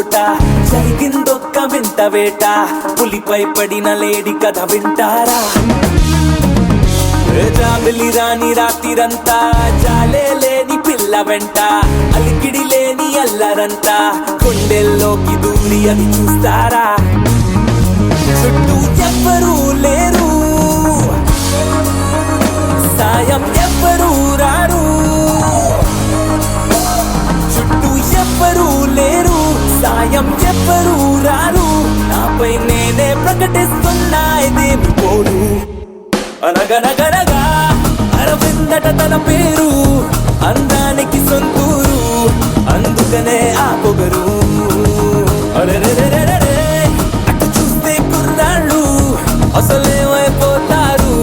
చోట జరిగిందొక్క వింత వేట, పులిపై పడిన లేడి కథ వింటారా? జాబిలి రాని రాత్రిరంతా, జాలే లేని పిల్ల వెంట, అలికిడి లేని అల్లరంతా, కొండెల్లోకి దూరి అది చూస్తారా? చుట్టూ ఎవ్వరూ లేరు, సాయం ఎవ్వరూ రారు. చుట్టూ ఎవ్వరూ లేరు, సాయం ఎవ్వరూ రారు. నాపై నేనే ప్రకటిస్తున్నా ఇదేమి పోరు. అనగనగనగా అరవిందట తన పేరు, అందానికి సొంతూరు, అందుకనే ఆ పొగరు. అరెరెరెరెరే అటు చూస్తే కుర్రాళ్ళు అసలేమైపోతారు,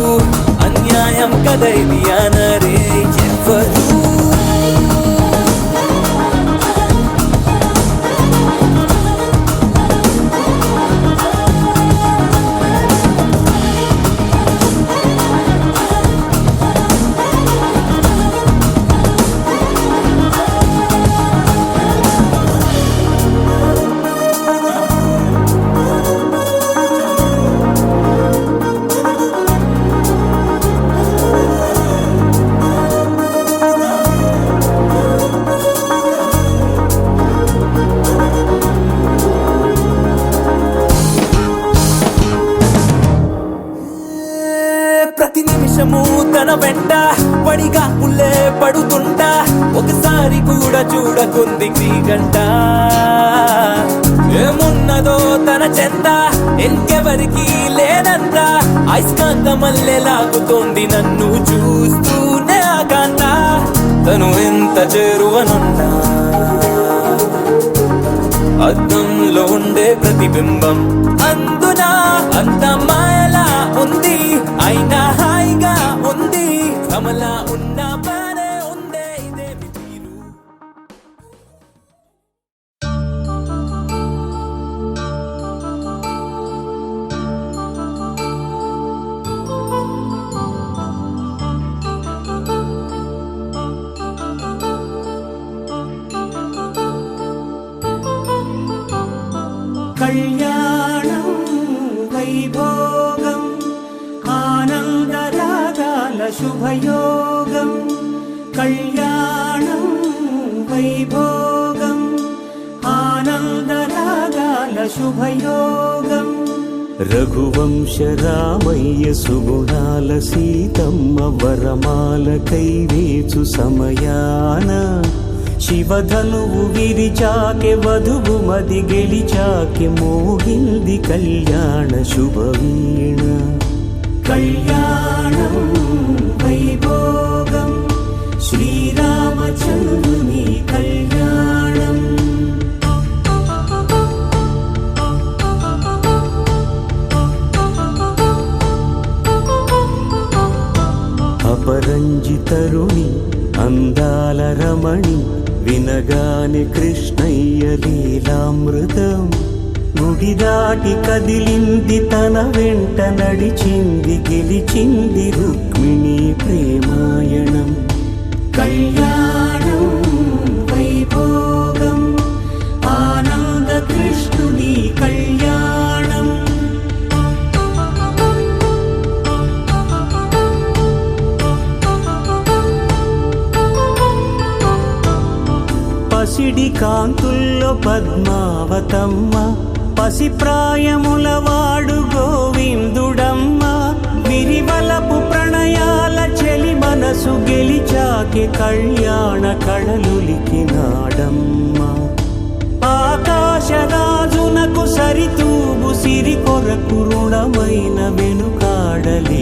అన్యాయం కదా ఇది అనరే ఎవరు. ప్రతి నిమిషము తన వెంట పడిగా పుల్లే పడుతుంటా, ఒకసారి కూడా చూడకుంది గంట. ఏమున్నదో తన చెంత ఇంకెవరికి లేనంత, అయస్కాంత మల్లె లాగుతోంది నన్ను చూస్తూనే ఆకాంత. తను ఎంత చేరువనున్నా అద్దంలో ఉండే ప్రతిబింబం, అందున అంత మాయలా ఉంది, అయినా హాయిగా ఉంది. కమలా ఉన్న బానే ఉందే ఇదేమి తీరు. కళ్యాణం వైభోగం ఆనందరాగాల శుభయోగం, కళ్యాణం వైభోగం ఆనందరాగాల శుభయోగం. రఘువంశ రామయ్య సుగుణాల సీతమ్మ వరమాల కైవేచు సమయాన, శివధనువు విరిచాకె వధువు మది గెలిచాకె మోగింది కళ్యాణ శుభవీణ. కళ్యాణం వైభోగం శ్రీరామచంద్రుని కళ్యాణం. అపరంజి తరుణి అందాల రమణి, వినగానే కృష్ణయ్య లీలామృతం. గుడి దాటి కదిలింది తన వెంట నడిచింది, గెలిచింది రుక్మిణి ప్రేమాయణం. కళ్యాణం వైభోగం ఆనంద కృష్ణుని కళ్యాణం. పసిడి కాంతుల్లో పద్మావతమ్మ, పసిప్రాయముల వాడు గోవిందుడమ్మ. విరివలపు ప్రణయాల చెలి మనసు గెలిచాకె కళ్యాణ కళలులికినాడమ్మ. ఆకాశరాజునకు సరితూబు సిరి కొరకు రుణమైన వెనుకాడలేదమ్మ.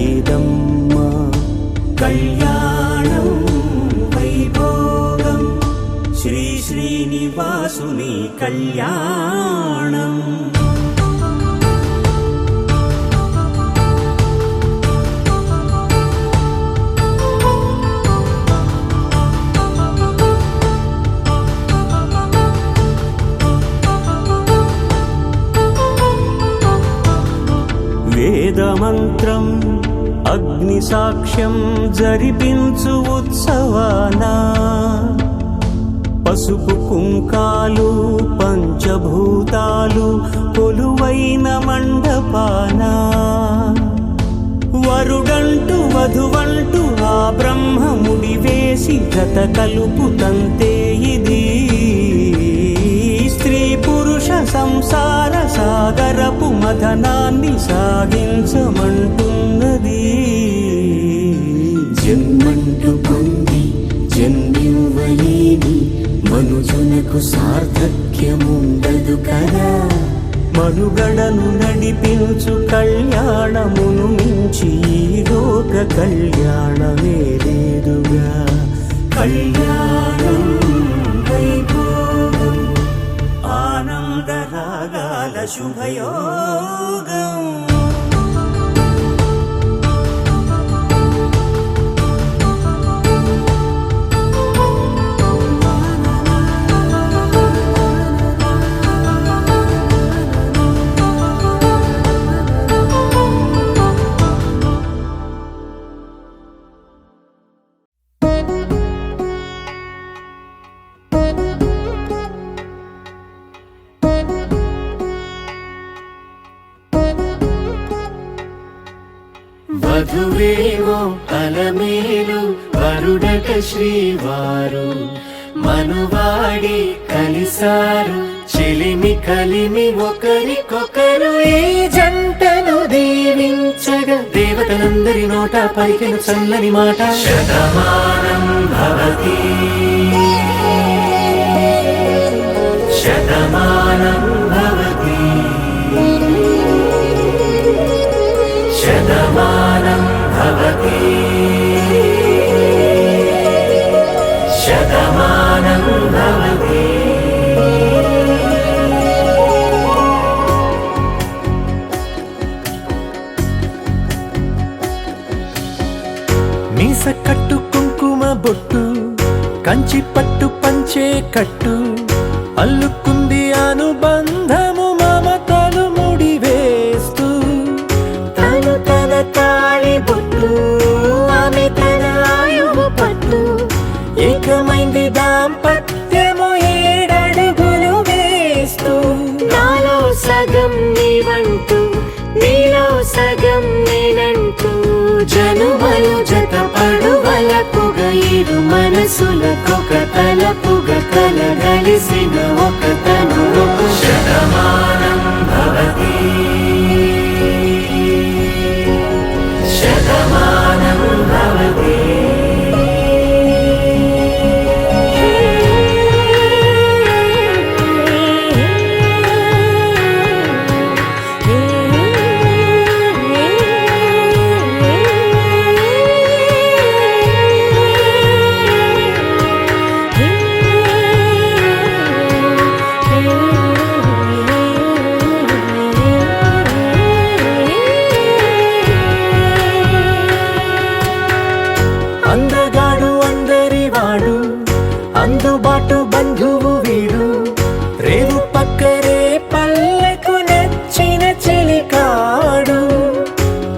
కళ్యాణం వైభోగం శ్రీ శ్రీనివాసుని కళ్యాణం. వేదమంత్రం అగ్ని సాక్ష్యం జరిపించు ఉత్సవానా, పసుపు కుంకాలు పంచభూతాలు కొలువైన మండపాన వరుడంటూ వధువంటూ ఆ బ్రహ్మముడి వేసి జత కలుపుతంతే ఇది స్త్రీ పురుష సంసార సాగరపు మథనాన్ని సాగించమంటున్నది. జన్మంటూ పొంది జన్మివ్వలేని మనుజునకు సార్థక్యముండదు కదా. మనుగడను నడిపించు కళ్యాణమును మించి ఈ లోక కళ్యాణమే లేదుగా. కళ్యాణం వైభోగం ఆనందరాగాల శుభయోగం. వధువేమో అలమేలు వరుడట శ్రీవారు మనువాడి కలిసారు చెలిమి కలిమి ఒకరికొకరు. ఈ జంటను దీవించగా దేవతలందరి నోట పలికిన చల్లని మాట శతమానం భవతి శతమానం భవతి శతమానం భవతి శతమానం భవతి. మీస కట్టు కుంకుమ బొట్టు కంచి పట్టు పంచే కట్టు అల్లుకుంది అనుబంధము మమతలు ముడివేస్తూ. తను తన తాళి బొట్టు ఆమె తన ఆయువు పట్టు ఏకమైంది దాంపత్యము 7 అడుగులు వేస్తూ. నాలో సగం నీవంటూ నీలో సగం నేనంటూ జనుమలు జతపడువలపుగ ఇరు మనసులకొక తలపుగ కలగలిసిన ఒక తను. శతమానం భవతి శతమానం భవతి. అందగాడు అందరివాడు అందుబాటు బంధువు వీడు రేవు పక్కరే పల్లెకు నచ్చిన చెలికాడు.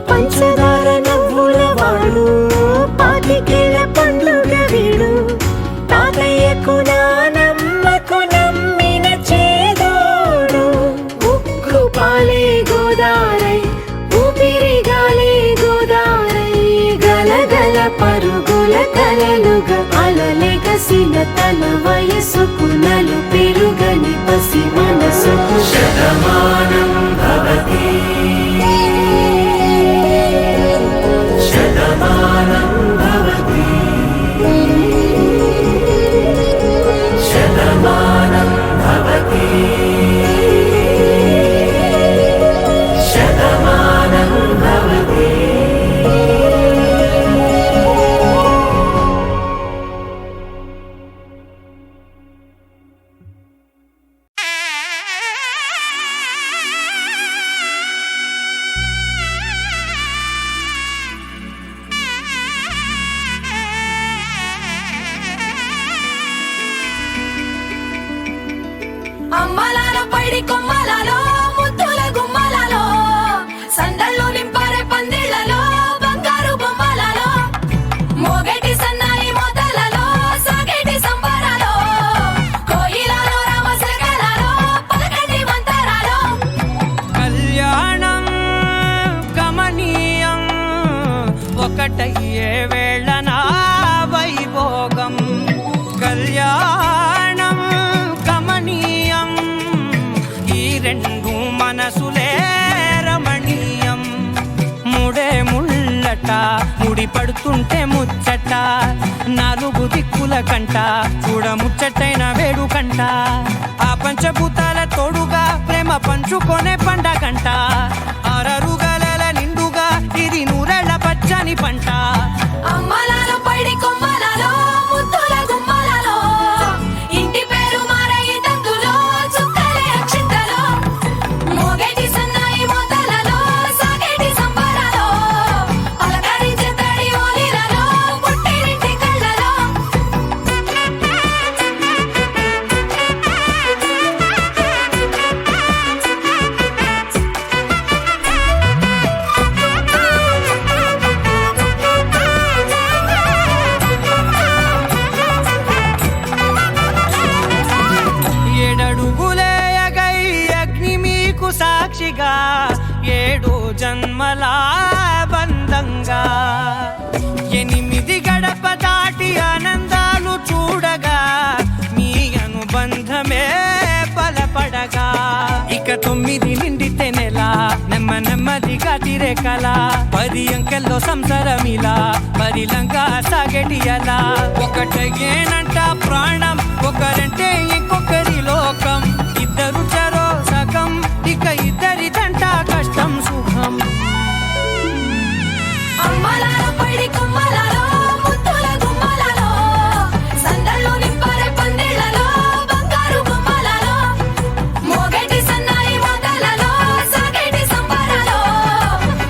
పంచదార నవ్వుల వాడు పాతికేల పండుగ వీడు తాతయ్యకు నానమ్మకు నమ్మిన చేదోడు. ఉక్కు పాలే గోదారై ఊపిరి గాలే గోదారై గలగల పరుగుల కలలుగా అలలెగసిన తన వయసుకు నలు పెరుగని పసి మనసుకు. శతమానం భవతి శతమానం భవతి శతమానం భవతి శతమానం భవతి. ఒకటయ్యే వేళ నా వైభోగం కళ్యాణం కమనీయం ఈ రెండు మనసులే రమణీయం ముడే ముళ్ళట ముడి పడుతుంటే ముచ్చట నాలుగు దిక్కుల కంట చూడ ముచ్చటైన వేడుకంట ఆ పంచభూతాల తోడుగా ప్రేమ పంచుకొనే పండగంట ఆరరుగల నిండుగా ఇది నూరెళ్ళ పచ్చని పంట అమ్మలాలో పైడి కొమ్మలలో ముద్దుల గుమ్మలలో ఇంటి పేరు మారయి తందులో చుక్కలే అక్షింతలో మోగేటి సన్నాయి మోతలలో సాగేటి సంబరాలో పలకరించే తడి ఓలిలలో పుట్టినింటి కళ్ళలో ఏడడుగులే ఎగై అగ్ని మీకు సాక్షిగా ఏడు జన్మల బంధంగా ఎనిమిది గడప దాటి ఆనందాలు చూడగా మీ అనుబంధమే బలపడగా ఇక 9 నిండితే నెల నెమ్మదిగా తిరేకల 10 అంకెల్లో సంసారమిలా పరిలంగా సాగేటి అలా ఒకటేనంట ప్రాణం ఒకరంటే ఇంకొకరి లోకం ఇద్దరు చరో సగం ఇక ఇద్దరిదంట కష్టం సుఖం అమ్మలాలో పైడి కొమ్మలలో ముద్దుల గుమ్మలలో సందళ్ళు నింపారే పందిళ్ళలో బంగారు గుమ్మలలో మోగేటి సన్నాయి మోతలలో సాగేటి సంబరాలో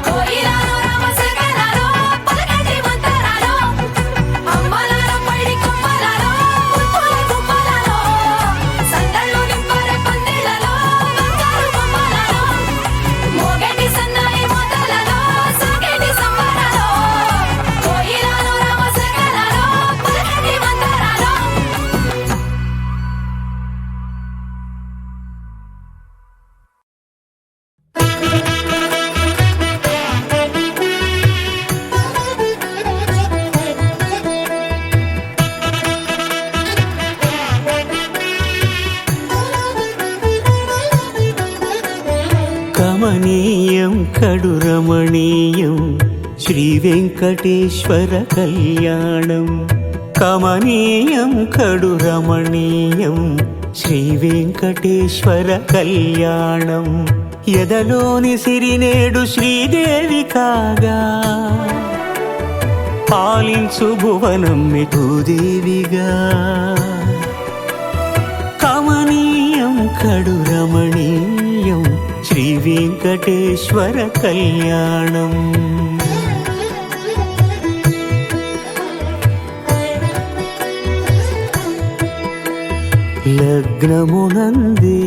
కోయిలలో రామశకలలో పలకటి మంతరాలో అమ్మలాలో పైడి కొమ్మలలో ముద్దుల గుమ్మలలో సందళ్ళు నింపారే పందిళ్ళలో బంగారు గుమ్మలలో మోగేటి సన్నాయి మోతలలో సాగేటి సంబరాలో కోయిలలో రామశకలలో పలకటి మంతరాలో కమనీయం కడు రమణీయం శ్రీ వెంకటేశ్వర కళ్యాణం కమనీయం కడు రమణీయం శ్రీ వెంకటేశ్వర కళ్యాణం ఎదలోని సిరినేడు శ్రీదేవి కాగా పాలించు భువనం భూదేవిగా కమనీయం కడు రమణీయం శ్రీ వెంకటేశ్వర కళ్యాణం లగ్నమునందే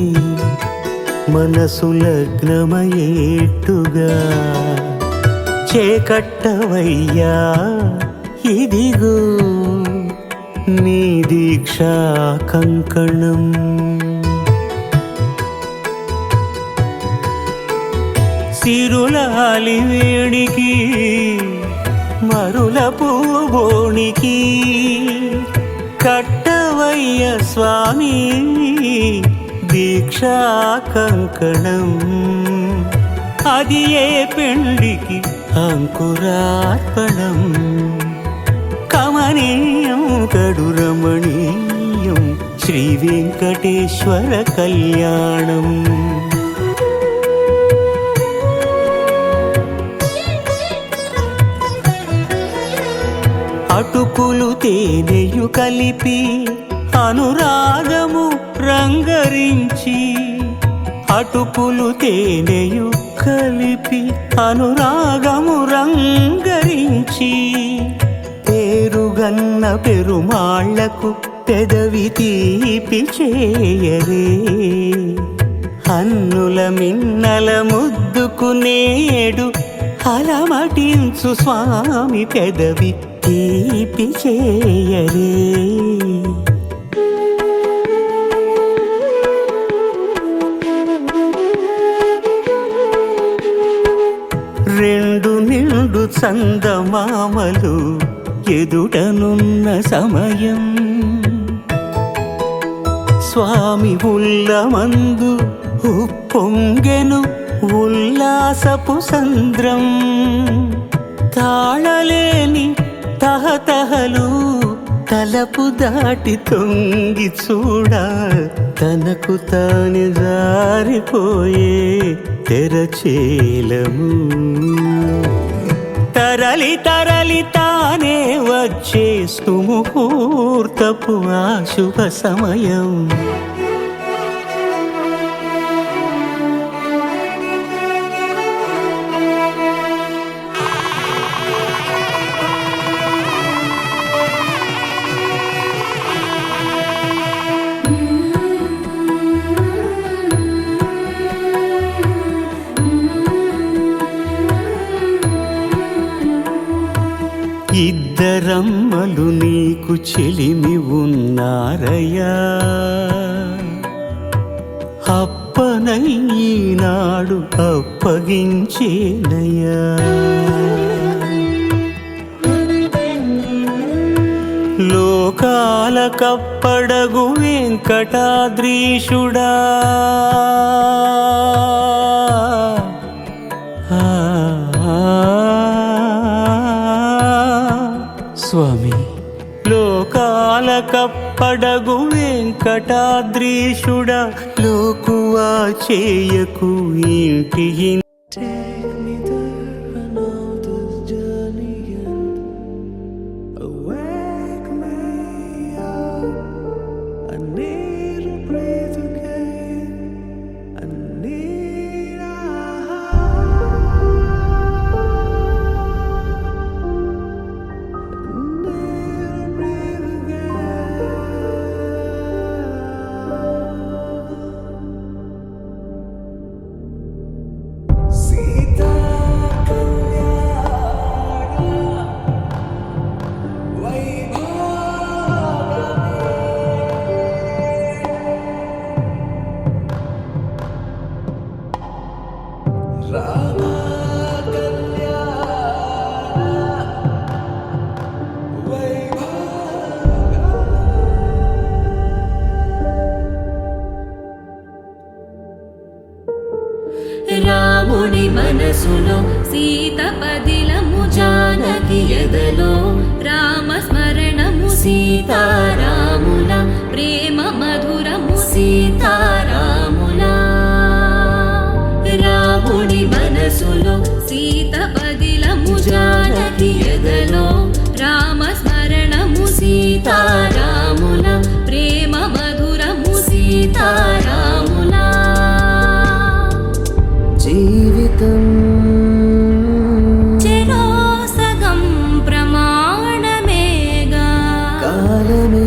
మనసు లగ్నమయేట్టుగా చేకట్టవయ్యా ఇదిగో నీ దీక్షా కంకణం సిరులాలి వేడికి మరుల పూబోనికి కట్టవయ్య స్వామి దీక్షా కంకణం అది ఏ పెండికి అంకురార్పణం కమనీయం కడు రమణీయం శ్రీ వెంకటేశ్వర కళ్యాణం అటుకులు తేనెయు కలిపి అనురాగము రంగరించి అటుకులు తేనెయు కలిపి అనురాగము రంగరించి పేరుగన్న పెరుమాళ్లకు పెదవి తీపి చేయరే అన్నుల మిన్నల ముద్దుకు నేడు అలమటించు స్వామి పెదవి తీపి చేయరే రెండు నిండు చందమామలు ఎదుటనున్న సమయం స్వామి ఉల్లమందు ఉప్పొంగెను ఉల్లాసపు సంద్రం తాళలేని తహతహలు తలపు దాటి తొంగి చూడ తనకు తాను జారిపోయే తెరచేలము తరలి తరలి తానే వచ్చే సుముహూర్తపు ఆ శుభ సమయం ఇద్దరమ్మలు నీకు చెలిమి ఉన్నారయ్యా అప్పనయ్యనాడు అప్పగించేనయ్యా లోకాల కప్పడగు వెంకటాద్రీషుడా స్వామి లోకాల కప్పడగు వెంకటాద్రీషుడా లోకువా చేయకు ఇంటి రాముడి మనసులో సీత పదిలము జానకి ఎదలో రామస్మరణము సీతారాముల ప్రేమ మధురము సీతారాముల రాముడి మనసులో సీత పదిలము జానకి ఎదలో రామస్మరణము సీతారాముల ప్రేమ మధురము సీతారాముల జీవితం చెరో సగం ప్రమాణమేగా కాలమే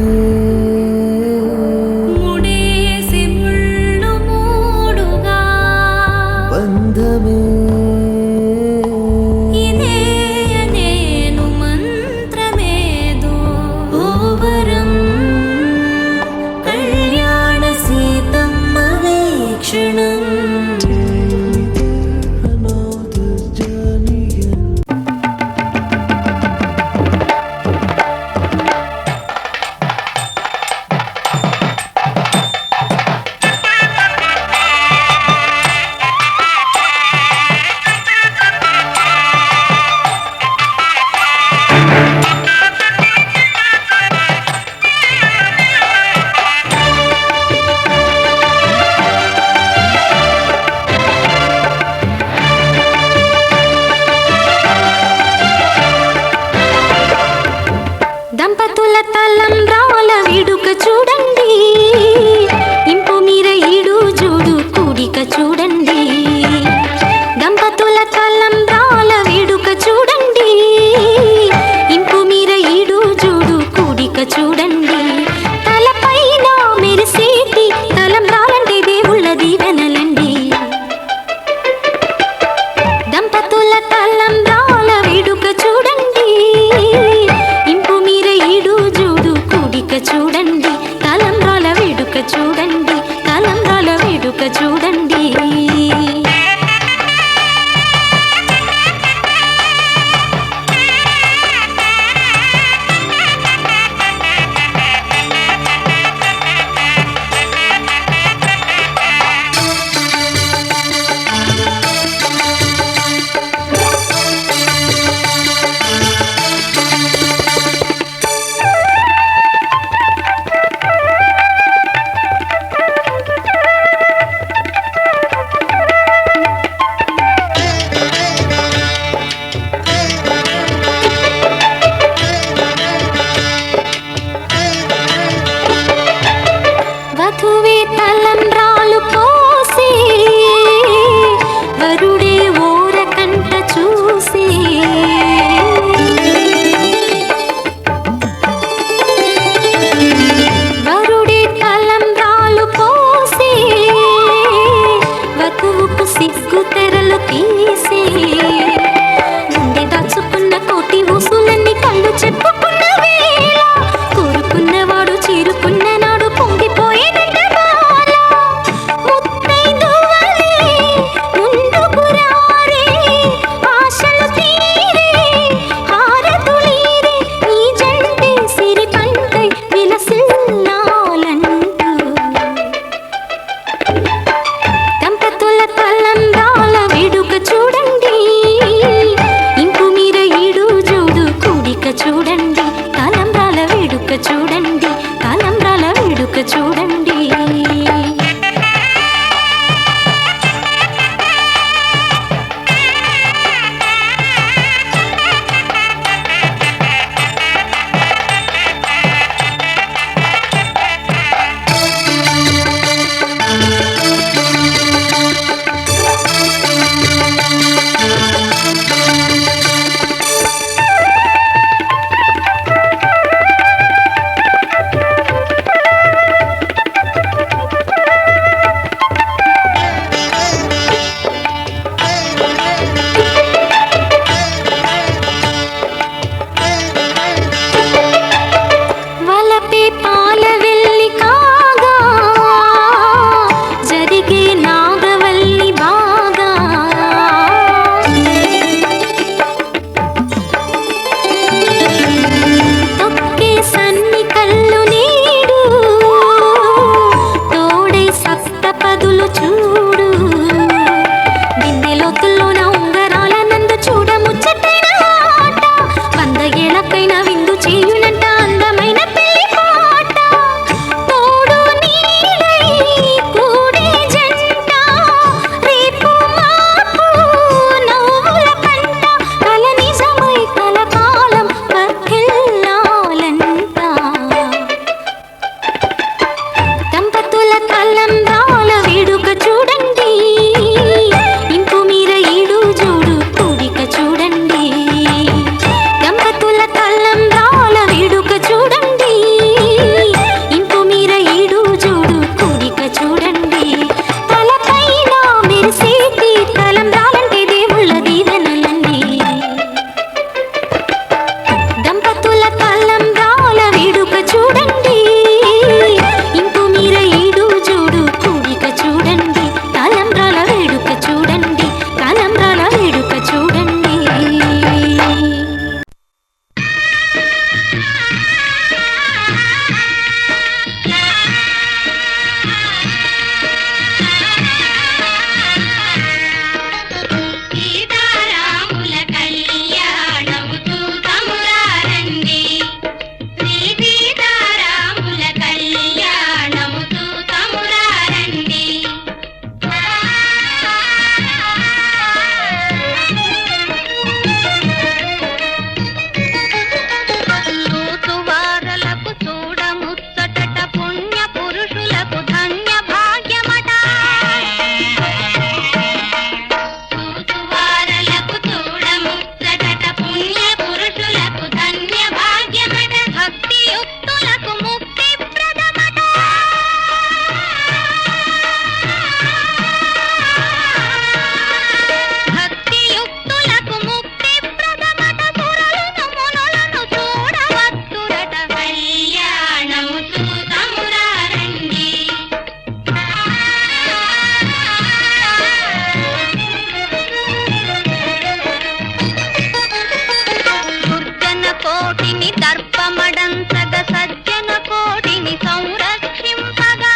కోటిని దర్పమడంతగ సజ్జన కోటిని సంరక్షింపగా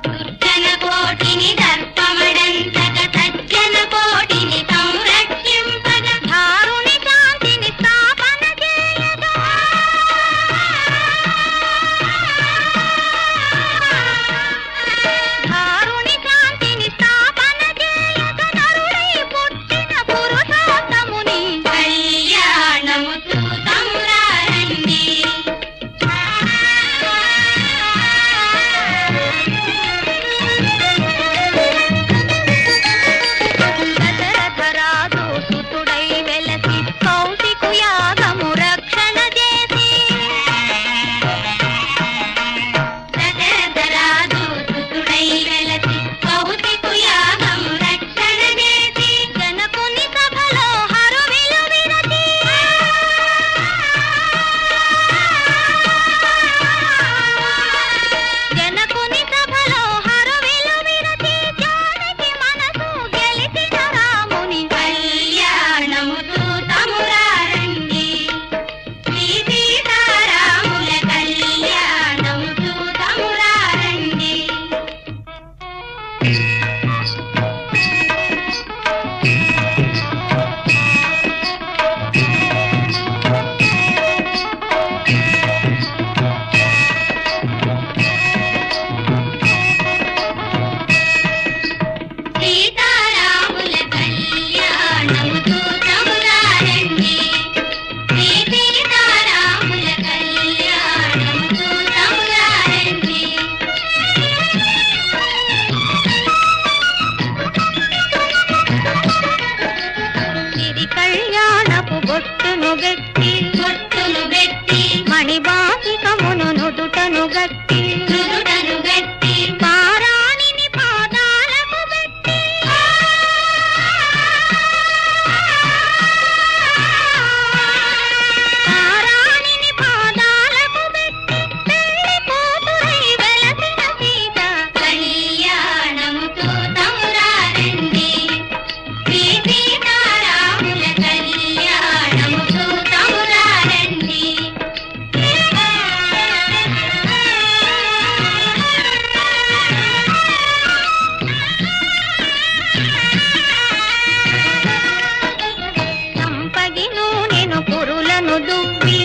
దుర్జన కోటిని దర్పమడంతగ సజ్జన కోటిని సంరక్షింపగా ధారుని శాంతిని స్థాపన చేయగా ధారుని శాంతిని స్థాపన చేయగ నరుడై పుట్టిన పురుషోత్తముని కళ్యాణము చూతమురారండి. దశరథరాజు సుతుడై వెలసి కౌశికు యాగము రక్షణ చేసి దశరథరాజు సుతుడై వెలసి కౌశికు యాగము రక్షణ చేసి జనకుని సభలో హరువిలు విరచి జనకుని సభలో హరువిలు విరచి జానకి మనసు గెలిచిన రాముని కళ్యాణము చూతమురారండి. శ్రీ సీతారాముల కళ్యాణము చూతమురారండి. సీతారాముల కళ్యాణము చూతమురారండి. శ్రీ సీతారాముల కళ్యాణము చూతమురారండి. సిరి కళ్యాణపు బొట్టును గట్టి మణిబాసికమును నుదుటను గట్టి పారాణిని పాదాలకు పెట్టి పారాణిని పాదాలకు పెట్టి పెళ్లి కూతురై వెలసిన సీత కళ్యాణము చూతమురారండి. శ్రీ సీతారాముల కళ్యాణము చూతమురారండి. సంపగి నూనెను కురులను దువ్వి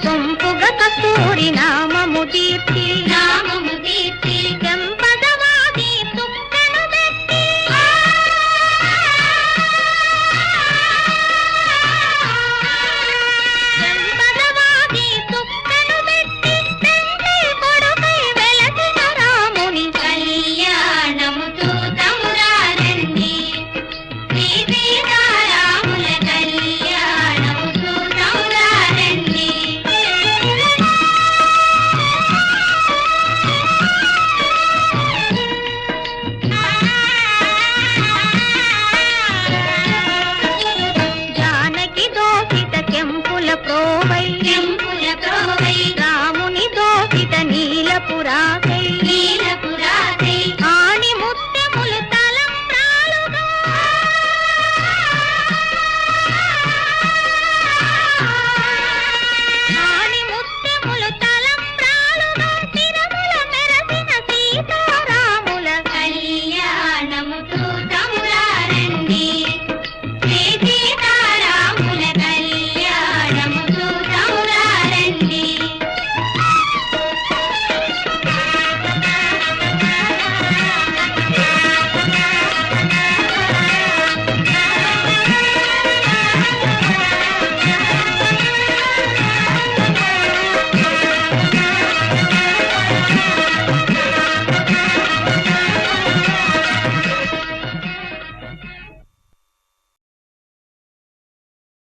సొంపుగా కస్తూరి నామము తీర్చి చెంపదవాది తుక్కను పెట్టి చెంపదవాది తుక్కను పెట్టి పెండ్లి కొడుకై వెలసిన రాముని కళ్యాణము చూతమురారండి. శ్రీ సీతారాముల కళ్యాణము చూతమురారండి. జానకి దోసిత కెంపుల ప్రోవై రాముని దోసిత నీలపురాకై ఆణి ముత్యములు తలంబ్రాలుగా ఆణి ముత్యములు తలంబ్రాలుగా తిరముల మెరసిన సీతారాముల కళ్యాణము చూతమురారండి. శ్రీ సీతారాముల కళ్యాణము చూతమురారండి.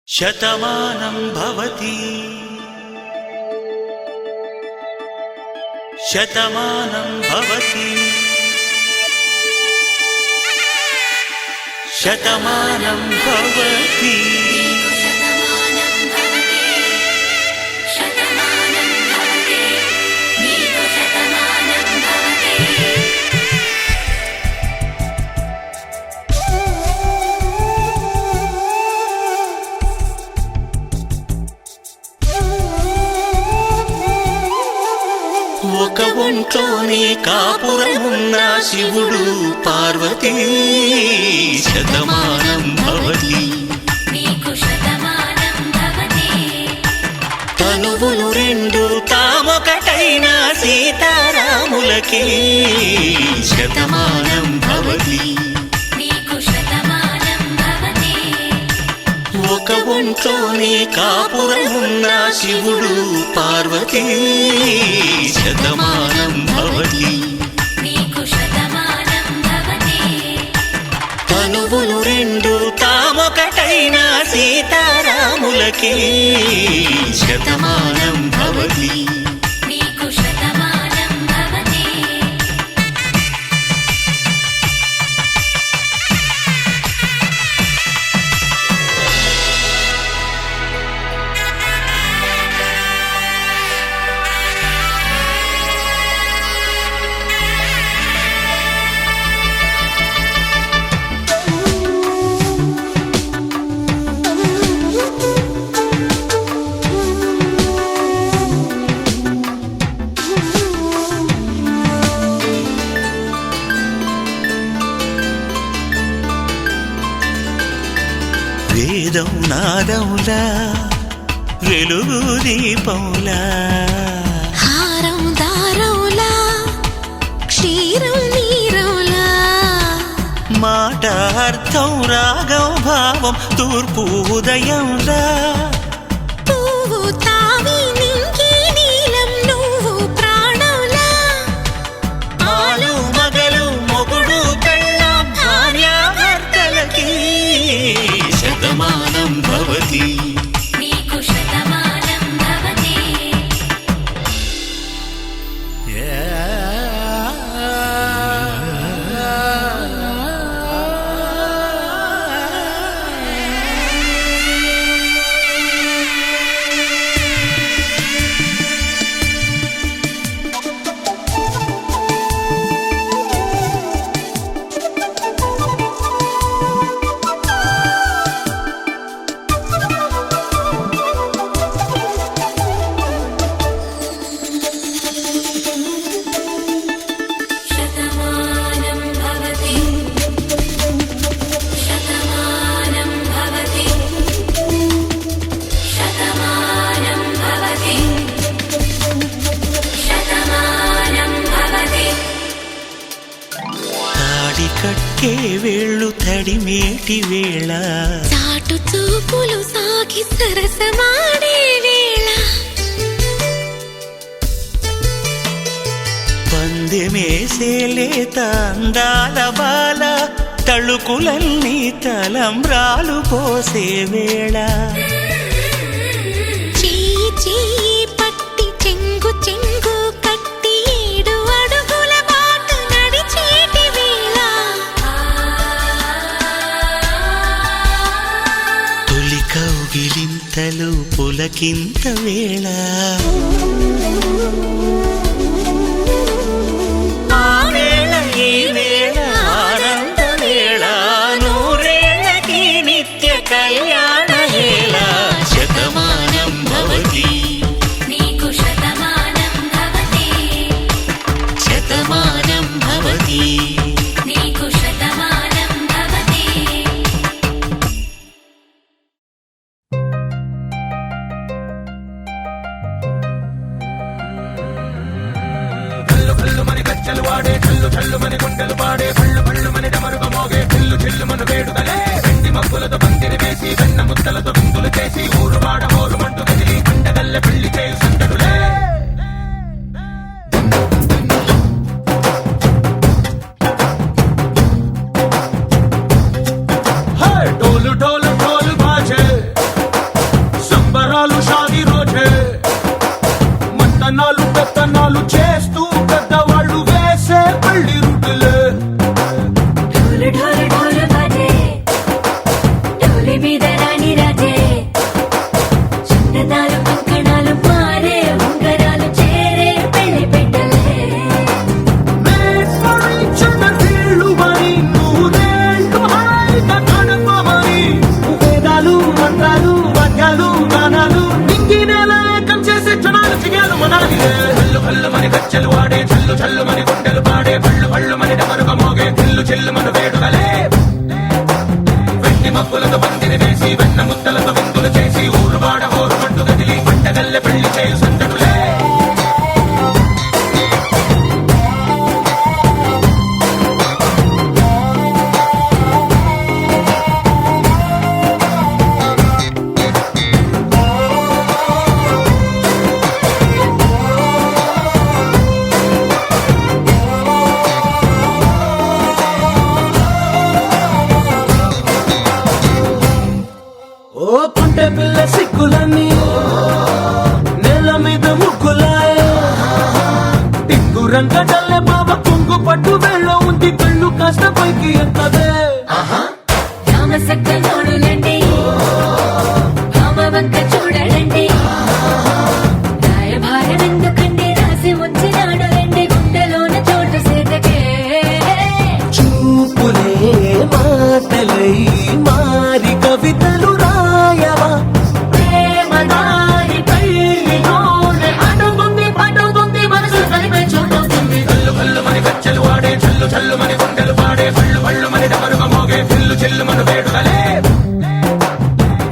శతమానం భవతి శతమానం భవతి శతమానం భవతి ఒంట్లోనే కాపురమున్న శివుడు పార్వతీ శతమానం భవతి నీకు శతమానం భవతి తనువులు రెండు తామొకటైన సీతారాములకి శతమానం భవతి నీకు శతమానం భవతి ఒక ఒంట్లోనే కాపురమున్న శివుడు పార్వతీ శతమానం భవతి నీకు శతమానం భవతి తనువులు రెండు తామొకటైన సీతారాములకి శతమానం భవతి నీకు శతమానం భవతి వేదం నాదములా వెలుగు దీపములా హారం దారౌలా క్షీరం నీరౌలా మాట అర్థం రాగం భావం తూర్పు ఉదయంలా పువ్వు తావి నింగి నీలం నువ్వు ప్రాణంలా ఆలు మగలు మొగుడు కళ్ళ భార్యాభర్తలకి శతమానం భవతి నీకు శతమానం భవతి శతమానం భవతి శతమానం భవతి శతమానం భవతి శతమానం భవతి తాడి కట్టే వేళ్ళు తడిమేటి వేళ చాటు చూపులు సాగి సరసమాడే వేళ పందెమేసేలేత అందాల బాల తళుకులన్నీ తలంబ్రాలు పోసే వేళ చెయ్యి చెయ్యి పట్టి చెంగు చెంగు కట్టి 7 అడుగుల బాట నడిచేటి వేళ తొలి కౌగిలింతలు పులకింత వేళ ఆ వేళ ఈ వేళ ఆనంద వేళ నూరేళ్ళకి నిత్య కళ్యాణ వేళ శతమానం భవతి నీకు శతమానం భవతి శతమానం భవతి నీకు శతమానం భవతి ढोल ढोल ढोल बाजे సంబరాలు షాదీ రోజే మంతనాలు పెత్తనాలు చేస్తూ పెద్దవాళ్ళు వేసే పెళ్లి రుటులే ढोल ढोल ढोल बाजे ढोली మీద రాణి రాజే చందనాలు కంకణాలు మారే చేయాలి హల్లు హల్లు మని గజ్జలు వాడే చల్లు చల్లు మని గుండెలు పాడే పళ్ళు పళ్ళు మని డమరుగ మోగే చిల్లు చిల్లు మన వేడుకలే వెండి మబ్బులతో పందిరి వేసి వెన్న ముద్దలతో విందులు చేసి ఊరు వాడ హోరు పట్టు కదిలి పంటగల్లె పెళ్లి చేయు సందడులే ఓ కుంటె పిల్ల సిక్కులన్నీ నేల మీద ముగ్గులాయ టింగు రంగడల్లె బాబ కుంగు పట్టు వేళ్ళ ఉంది కళ్ళు కాస్త పైకి ఎక్కదే రామసక్క నోడులండి రామవంక చూడలండి రాయభారం ఎందుకండి రాసి ఉంచినాడు రండి గుండెలోన చోటు సేదకే చూపులే మాటలై మారి కవితలు రాయవా ప్రేమదారి పల్లిలోనే అడుగుంది పడుగుంది మనసు కలిపే చూడుతుంది కల్లు కల్లు మని గజ్జలు వాడే చల్లు చల్లు మని గుండెలు పాడే పళ్ళు పళ్ళు మని డమరుగ మోగే చిల్లు చిల్లు మన వేడుకలే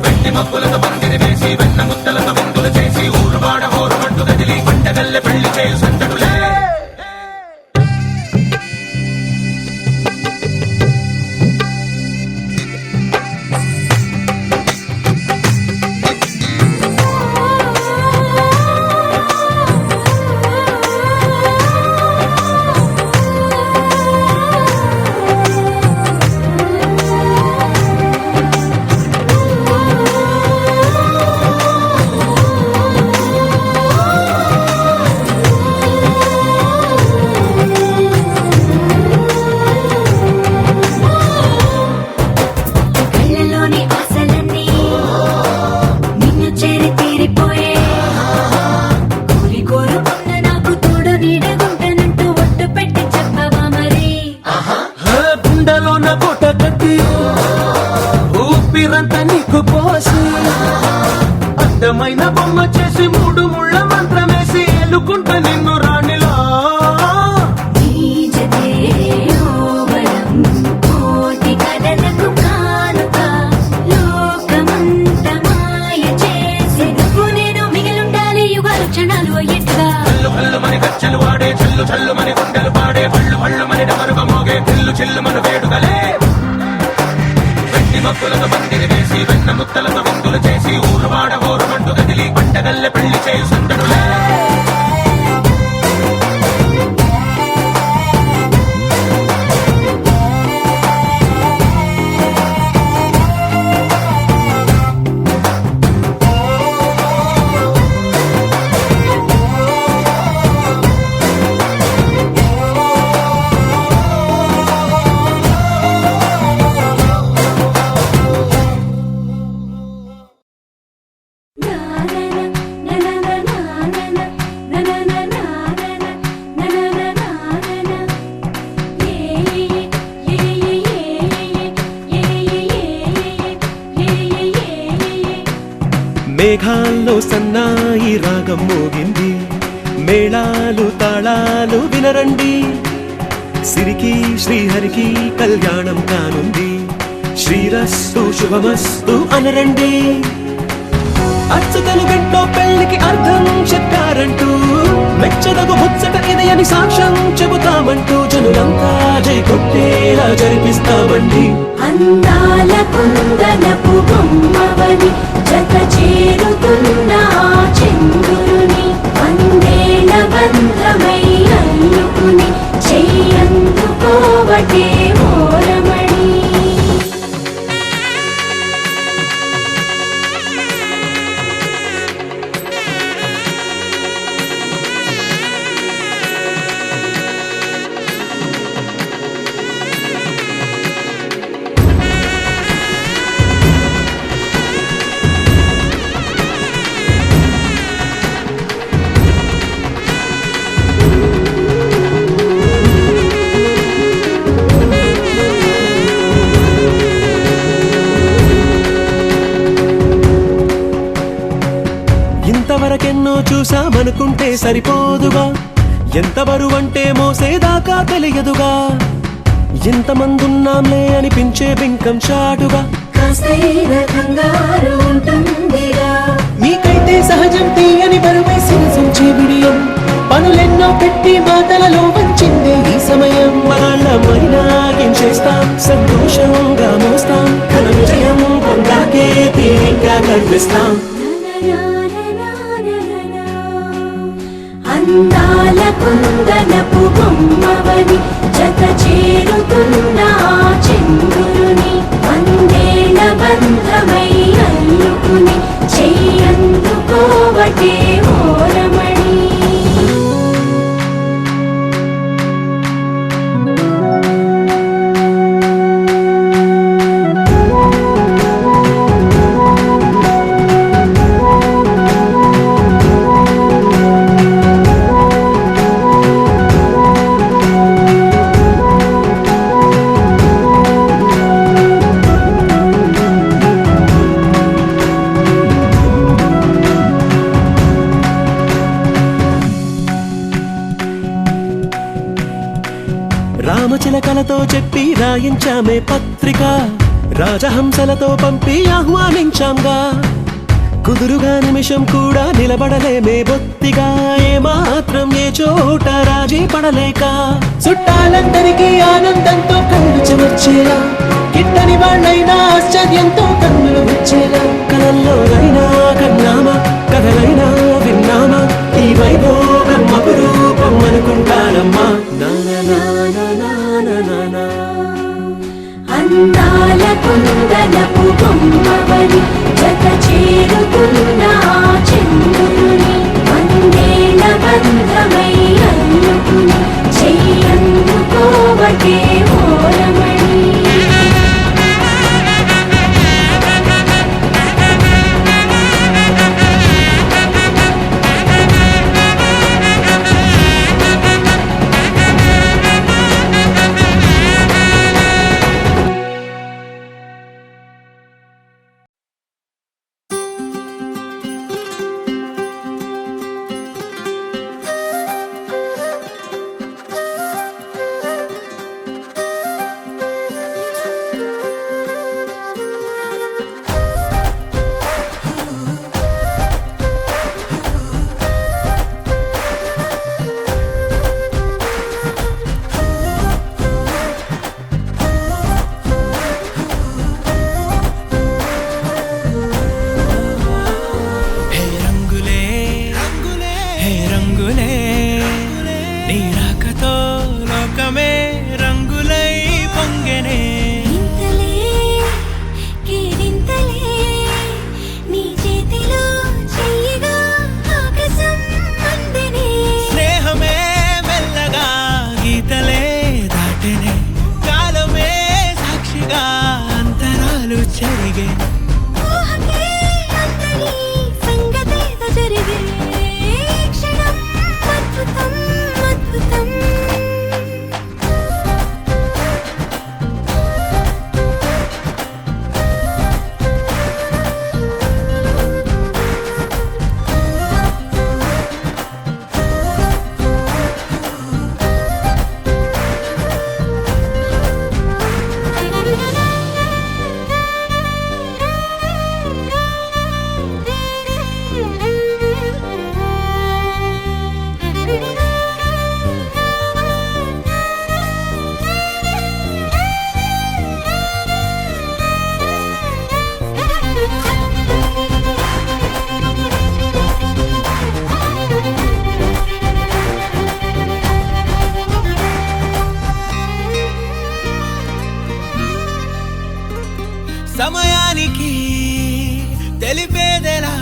వెండి మబ్బులతో పందిరి వేసి వెన్న ముద్దలతో విందులు చేసి ఊరు వాడ హోరు పట్టు కదిలి పంటగల్లె పెళ్లి చేయు సందడులే కళ్ళలోని ఆశలన్నీ నిన్ను చేరి తీరిపోయే కోరి కోరుకున్న నాకు తోడు నీడగుంటనంటూ ఒట్టు పెట్టి చెప్పవా మరి గుండెలోన కోట కట్టి ఊపిరంతా నీకు పోసి అందమైన బొమ్మ చేసి మూడు ముళ్ళ మంత్రమేసి ఎలుకుంట నిన్ను రాణిలా నీజతే ఓవరం కోటి కథలకు కానుక లోకమంత మాయ చేసి నువ్వు నేను మిగిలుండాలి యుగాలు క్షణాలు అయ్యేట్టుగా కల్లు కల్లు మని గజ్జలు వాడే చల్లు చల్లు మని గుండెలు పాడే పళ్ళు పళ్ళు మని డమరుగ మోగే చిల్లు చిల్లు మన వేడుకలే వెండి మబ్బులతో పందిరి వేసి వెన్న ముద్దలతో విందులు చేసి ఊరు వాడ హోరు పట్టు కదిలి పంటగల్లె పెళ్లి చేయు సందడులే మేఘాల్లో సన్నాయి రాగం మోగింది మేళాలు తాళాలు వినరండి సిరికి శ్రీహరికి కళ్యాణం కానుంది శ్రీరస్తు శుభమస్తు అనరండి అచ్చతలు గంటో పెళ్లికి అర్థం చెప్పారంటూ మెచ్చదగు ముచ్చట ఇది అని సాక్ష్యం చెబుతామంటూ జనులంతా జై కొట్టేలా జరిపిస్తామండి అందాల కుందనపు బొమ్మవని జత చేరుతున్న ఆ చంద్రుని వందేల బంధమై అల్లుకుని చెయ్యందుకోవటే మోరమణి అనుకుంటే సరిపోదుగా, ఎంత బరువంటే మోసేదాకా తెలియదుగా, ఎంతమందున్నాంలే అనిపించే బింకం చాటుగా. కాస్తైన కంగారు ఉంటుందిగా, నీకైతే సహజం తీయని బరువే శిరసుంచే బిడియం, పనులెన్నో పెట్టి మాటలలో వంచిందే ఈ సమయం. వాళ్ళమైనా ఏం చేస్తాం, సంతోషంగా మోస్తాం, ఘన విజయం పొందాకే తీరిగ్గా కనిపిస్తాం. అందాల కుందనపు బొమ్మవని జత చేరుతున్న ఆ చంద్రుని, వందేల బంధమై అల్లుకుని చెయ్యందుకోవటే ఓరమణి. రామచిలకలతో చెప్పి రాయించామే పత్రిక, రాజహంసలతో పంపి ఆహ్వానించాంగా, కుదురుగా నిమిషం కూడా నిలబడలేమే బొత్తిగా, ఏమాత్రం ఏ చోట రాజీ పడలేక, చుట్టాలందరికీ ఆనందంతో కళ్ళు చెమర్చేలా, గిట్టని వాళ్ళైనా ఆశ్చర్యంతో కన్నులు వచ్చేలా, కలల్లోనైనా కన్నామా, కథలైనా విన్నామా, ఈ వైభోగం అపురూపం అనుకుంటానమ్మా. అందాల కుందనపు బొమ్మవని జత చేరుతున్న ఆ చంద్రుని, వందేల బంధమై అల్లుకుని చెయ్యందుకోవటే ఓరమణి. సమయానికి తెలిపేదెలా,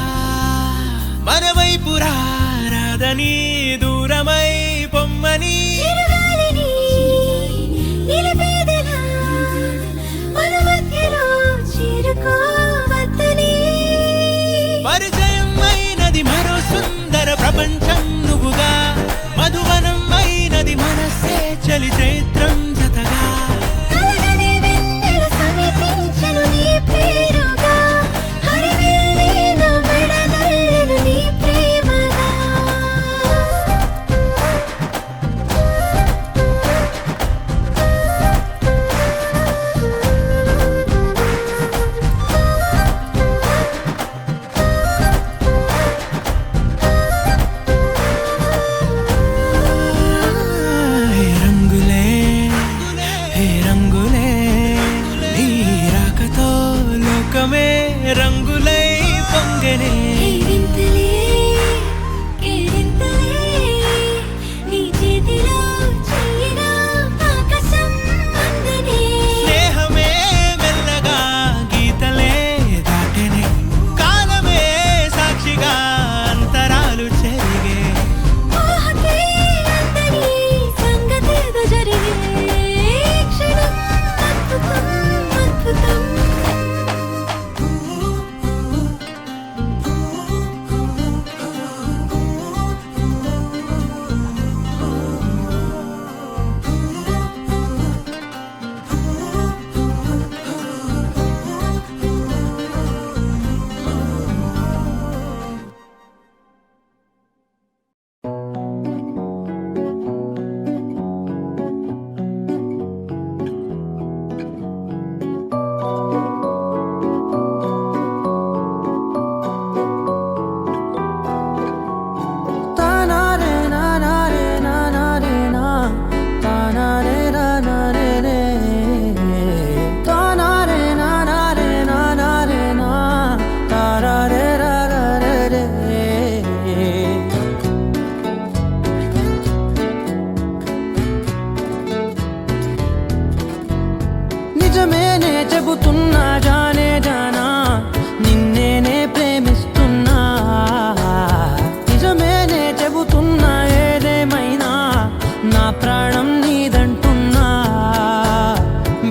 మన వైపు రాదని దూరమై పొమ్మని, పరిచయం అయినది మరో సుందర ప్రపంచం నువ్వుగా, మధువనం అయినది మనసే చలి చైత్రం జతగా, దాటెనే కేరింతలే కేరింతలే నీ చేతిలో చెయ్యినా ఆకాశం అందనే స్నేహమే మెల్లగా గీతలే దాటెనే కాలమే సాక్షిగా అంతరాలు చెరిగే ఊహకే అందని సంగతేదో జరిగే క్షణం అద్భుతం అద్భుతం నిజమేనే చెబుతున్నా జానే జానా నిన్నేనే ప్రేమిస్తున్నా నిజమేనే చెబుతున్నా ఏదేమైనా నా ప్రాణం నీదంటున్నా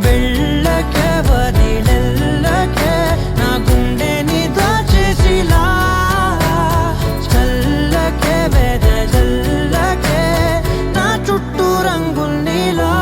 వెళ్ళకే వదిలెల్లకే నా గుండెని దాచేసిలా చల్లకే వెదజల్లకే నా చుట్టూ రంగుల్నిలా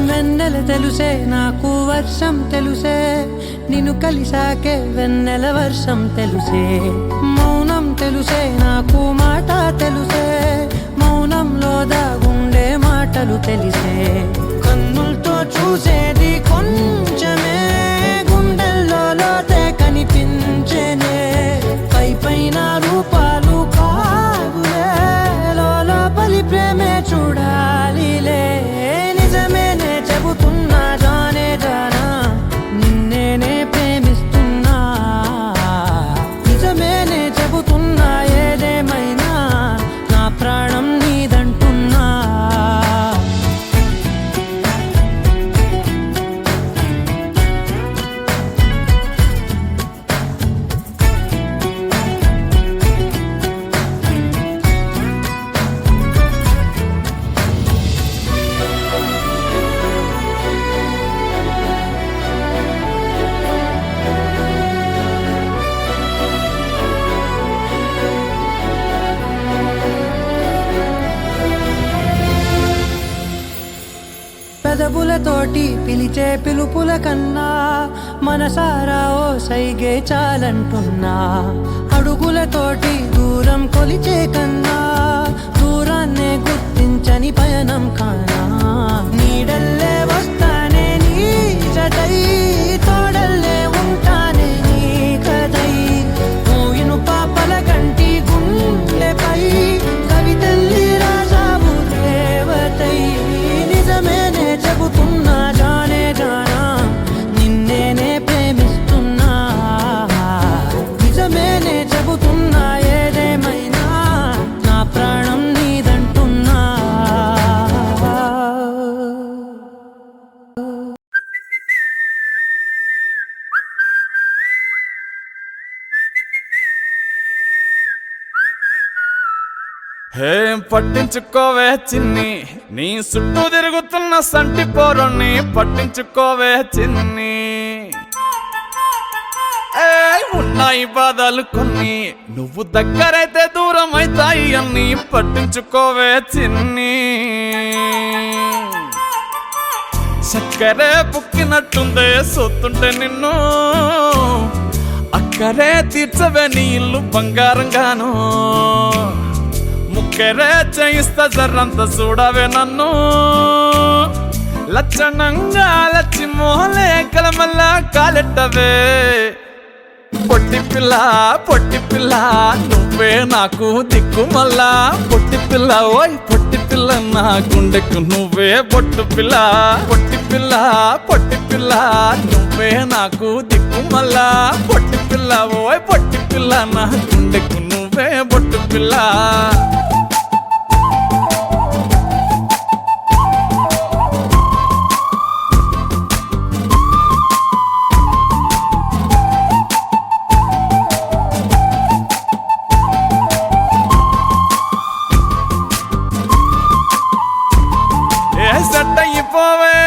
వెన్నెల తెలుసే నాకు వర్షం తెలుసే నిన్ను కలిసాకే వెన్నెల వర్షం తెలుసే మౌనం తెలుసే నాకు మాట తెలుసే మౌనంలో దాగుండే మాటలు తెలిసే కన్నులతో చూసేది కొంచెమే గుండెల్లో లోతే కనిపించేనే పై పైన రూపాలు కాదులే లోపలి ప్రేమే చూడాలిలే నిజమేనే చెబుతున్నా జానే జానా నిన్నేనే ప్రేమిస్తున్నా నిజమేనే చెబుతున్నా ఏదేమైనా నా ప్రాణం నీదంటున్నా పెదవులతోటి పిలిచే పిలుపుల కన్నా మనసారా ఓ సైగే చాలంటున్నా అడుగులతోటి దూరం కొలిచే కన్నా దూరాన్నే గుర్తించని పయనం కానా నీడల్లే వస్తానే నీ జతై తోడల్లే ఉంటానే నీ కదై మోయిను పాపల కంటి గుండెపై కవితల్లి రాజావు దేవతై నిజమేనే చెబుతున్నా జానే జానా నిన్నేనే ప్రేమిస్తున్నా నిజమేనే చెబుతున్నా ఏదేమైనా నా ప్రాణం నీదంటున్నా ఏం పట్టించుకోవే చిన్ని నీ చుట్టూ తిరుగుతున్న సంటి పోరుణ్ణి పట్టించుకోవే చిన్ని ఉన్నాయి బాధలు కొన్ని నువ్వు దగ్గరైతే దూరం అవుతాయి అన్ని పట్టించుకోవే చిన్ని చక్కరే పుక్కినట్టుందే సొత్తుంటే నిన్ను అక్క అక్కరే తీర్చవే నీ ఇల్లు బంగారంగాను ముక్కరే చేయిస్తా జర్రంత చూడవే నన్ను లచ్చణంగా లచ్చి మోహలే కలమల్లా కాలెట్టవే పొట్టి పిల్ల నువ్వే నాకు దిక్కు మళ్ళా పొట్టి పిల్ల ఓయ్ పొట్టి పిల్ల నా గుండెకు నువ్వే బొట్టు పిల్ల పొట్టి పిల్ల నువ్వే నాకు దిక్కు మళ్ళా పొట్టి పిల్ల ఓయ్ పొట్టి పిల్ల నా గుండెకు నువ్వే బొట్టు పిల్ల సెట్ అయిపోవే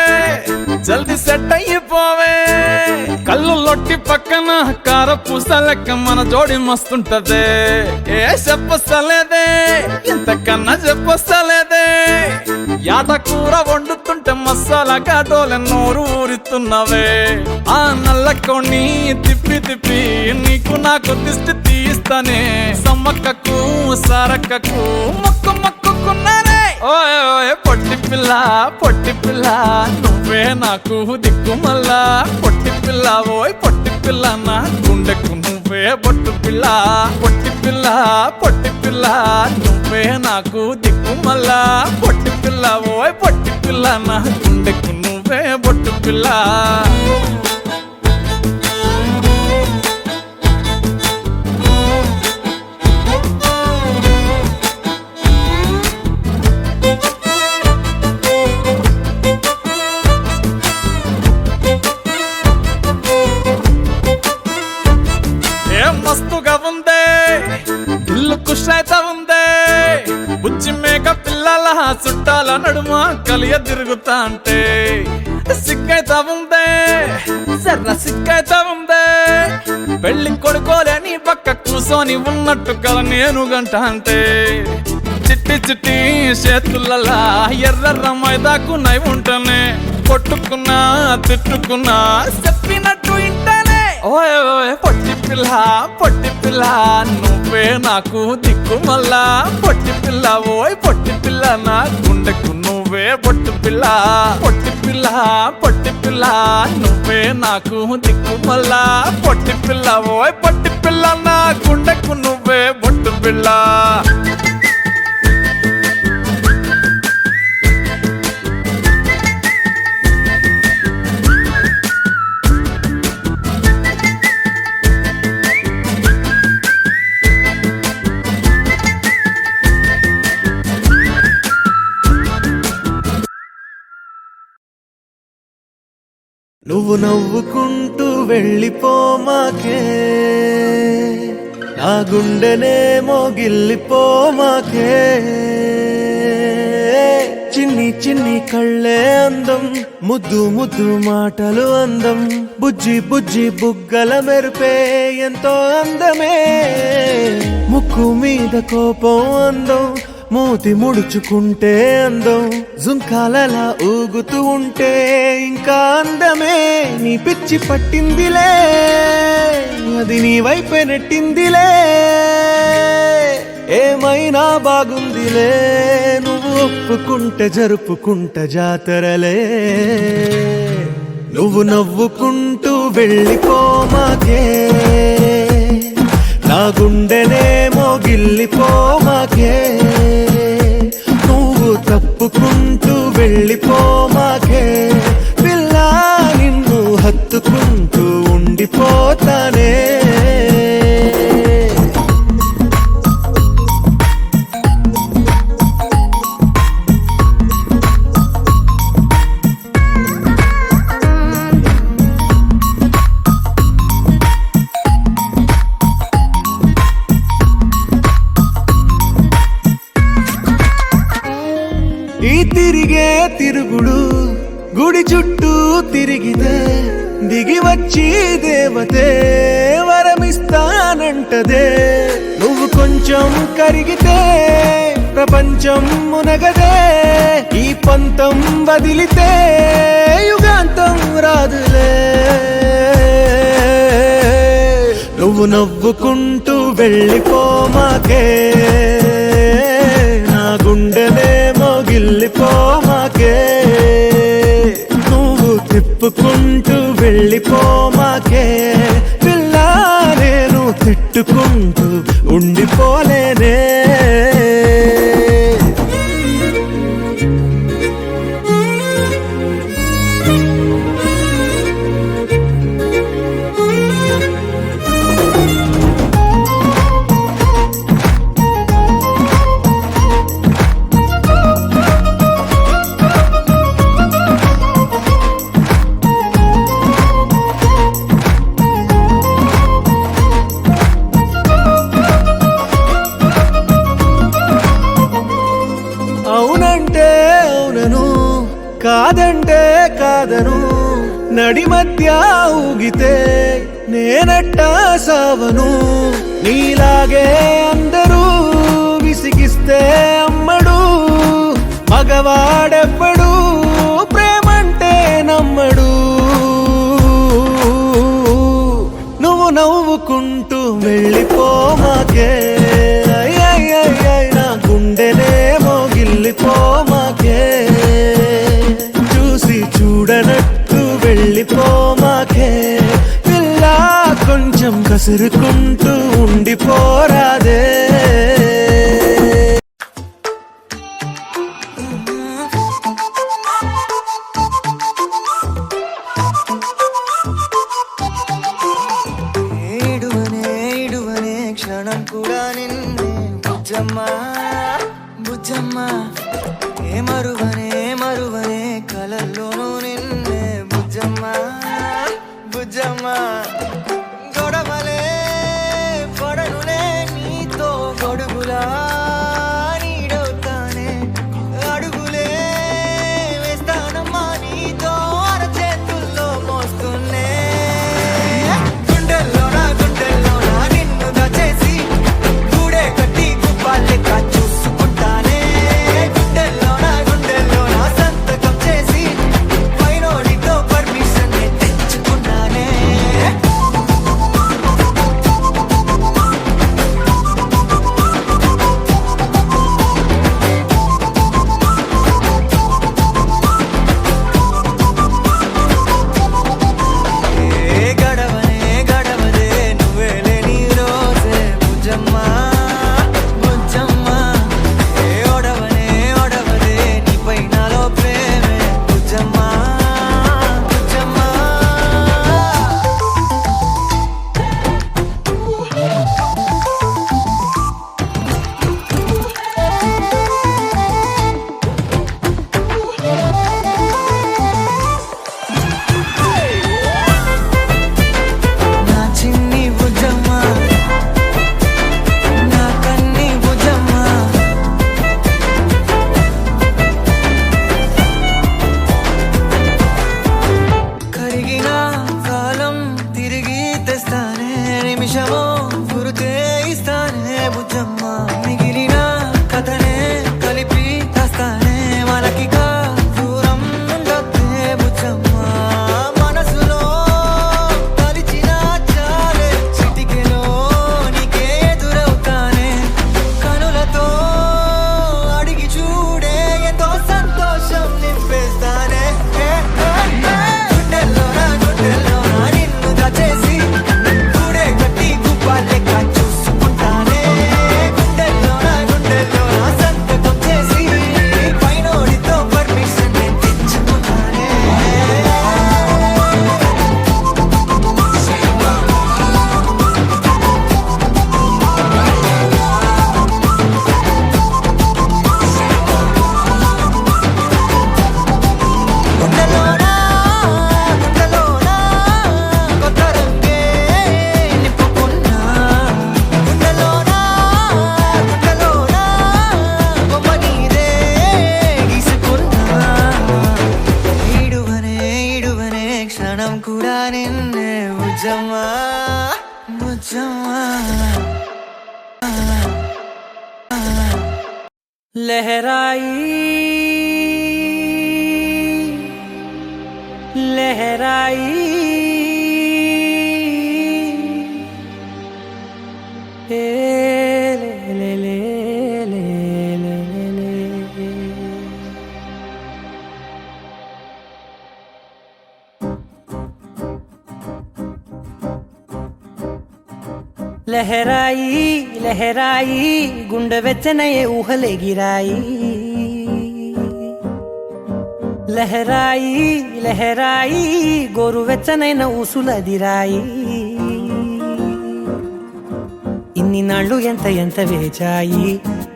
జల్దీ సెట్ అయిపోవే కళ్ళు లొట్టి పక్కన కార పూస లెక్క మన జోడి మస్తుంటదే ఏ చెప్పలేదే ఇంతకన్నా చెప్పలేదే యాట కూర వండుతుంటే మసాలా ఘాటోలే నోరు ఊరుతున్నవే ఆ నల్లకొని తిప్పి నీకు నాకు దిష్టి తీస్తానే సమ్మక్కకు సారక్కకు మొక్కుకున్నానే ఓయ్ పొట్టి పిల్ల నువ్వే నాకు దిక్కు మళ్ళా పొట్టి పిల్ల ఓయ్ పొట్టి పిల్ల నా గుండెకు నువ్వే బొట్టు పిల్ల పొట్టి పిల్ల నువ్వే నాకు దిక్కు మళ్ళా పొట్టి పిల్ల ఓయ్ పొట్టి పిల్ల నా గుండెకు నువ్వే బొట్టు పిల్ల మస్తుగా ఉందే ఇల్లు కుషైత ఉందే బుచ్చి మేక పిల్లల చుట్టాల నడుమ కలియ తిరుగుతా అంటే సిగ్గైతా ఉందే సర్ర సిగ్గైతా ఉందే పెళ్లి కొడుకోలేని పక్క కూసోని ఉన్నట్టు కల నేను గంట అంటే చిట్టి చేతులలా ఎర్ర మైదాకు నై ఉంటనే కొట్టుకున్నా తిట్టుకున్నా చెప్పినట్టు ఇంటనే ఓయ్ పొట్టి పిల్ల నువ్వే నాకు దిక్కు మళ్ళా పొట్టి పిల్ల ఓయ్ పొట్టి పిల్ల నా గుండెకు నువ్వే బొట్టు పిల్ల పొట్టి పిల్ల నువ్వే నాకు దిక్కు మళ్ళా పొట్టి పిల్ల ఓయ్ పొట్టి పిల్ల నా గుండెకు నువ్వే బొట్టు పిల్ల నువ్వు నవ్వుకుంటూ వెళ్ళిపోమాకే నా గుండెనే మోగిల్లిపోమాకే చిన్ని కళ్ళే అందం ముద్దు మాటలు అందం బుజ్జి బుగ్గల మెరుపే ఎంతో అందమే ముక్కు మీద కోపం అందం మూతి ముడుచుకుంటే అందం జుంకాలలా ఊగుతూ ఉంటే ఇంకా అందమే నీ పిచ్చి పట్టిందిలే అది నీ వైపే నెట్టిందిలే ఏమైనా బాగుందిలే నువ్వు ఒప్పుకుంటే జరుపుకుంటా జాతరలే నువ్వు నవ్వుకుంటూ వెళ్ళిపోమాకే నా గుండెనే మోగిల్లిపోమాకే నువ్వు తప్పుకుంటూ వెళ్ళిపోమాకే పిల్ల నిన్ను హత్తుకుంటూ ఉండిపోతానే ఈ తిరిగే తిరుగుడు గుడి చుట్టూ తిరిగితే దిగి వచ్చి దేవతే వరమిస్తానంటదే నువ్వు కొంచెం కరిగితే ప్రపంచం మునగదే ఈ పంతం వదిలితే యుగాంతం రాదులే నువ్వు నవ్వుకుంటూ వెళ్ళిపోమాకే నా గుండెలేమో గిల్లిపోమాకే నువ్వు తిప్పుకుంటూ వెళ్ళిపోమాకే పిల్ల నేను తిట్టుకుంటూ ఉండిపోలేనే అవునంటే అవునను కాదంటే కాదను నడి మధ్య ఊగితే నేనట్టా సావను నీలాగే అందరూ విసిగిస్తే అమ్మడు మగవాడెవ్వడు ప్రేమంటే నమ్మడు నువ్వు నవ్వుకుంటూ వెళ్ళిపోమాకే నా గుండెనేమో గిల్లిపోమాకే చూసి చూడనట్టు వెళ్ళిపోమాకే పిల్ల కొంచెం కసురుకుంటూ ఉండిపోరాదే ఏడువనే క్షణం కూడా నిన్నే బుజ్జమ్మా బుజ్జమ్మా మరువనే కలల్లోనూ నిన్నే బుజ్జమ్మా బుజ్జమ్మా గొడవలే పడనులే నీతో గొడుగులా నీడవుతానే అడుగులే వేస్తానమ్మా నీతో అరచేతుల్లో మోస్తున్నే గుండెల్లోనా నిన్ను దచేసి గూడే కట్టి గుప్పాలెక్క చూసుకుంటానే గుండెల్లోనా సంతకం చేసి పైనోడితో పర్మిషన్ తెచ్చుకున్నానే గడవదే నువ్వే లేని రోజే బుజ్జమ్మా బుజ్జమ్మా ఒడవదే నీపై నాలో ప్రేమే బుజ్జమ్మా బుజ్జమ్మా నా చిన్ని బుజ్జమ్మా నా కన్ని బుజ్జమ్మా కరిగిన కాలం తిరిగి తెస్తానే నిమిషమో గురుతే ఇస్తానే బుజ్జమ్మా మిగిలిన కథనే కలిపి తెస్తానే మనకిక దూరం ఉండొద్దే బుజ్జమ్మా మనసులో తలిచిన చాలే చిటికెలో నీకే ఎదురవుతానే కనులతో అడిగి చూడే ఎంతో సంతోషం నింపేస్తానే గుండెల్లోనా నిన్ను దచేసి గూడే కట్టి గుప్పాలెక్క చూసుకుంటానే గుండెల్లోనా సంతకం చేసి పైనోడితో పర్మిషన్ తెచ్చుకున్నానే గుండెల్లోనా కొత్త రంగే నింపుకున్నా గుండెల్లోనా బొమ్మ నీదే గీసుకున్నా ఈడువనే క్షణం కూడా నిన్నే బుజ్జమ్మా బుజ్జమ్మా लहराई లహరాయి లహరాయి గుండె వెచ్చనయే ఊహలెగిరాయి లహరాయి లహరాయి గోరు వెచ్చనైన ఊసులదిరాయి ఇన్ని నాళ్ళు ఎంత ఎంత వేచాయి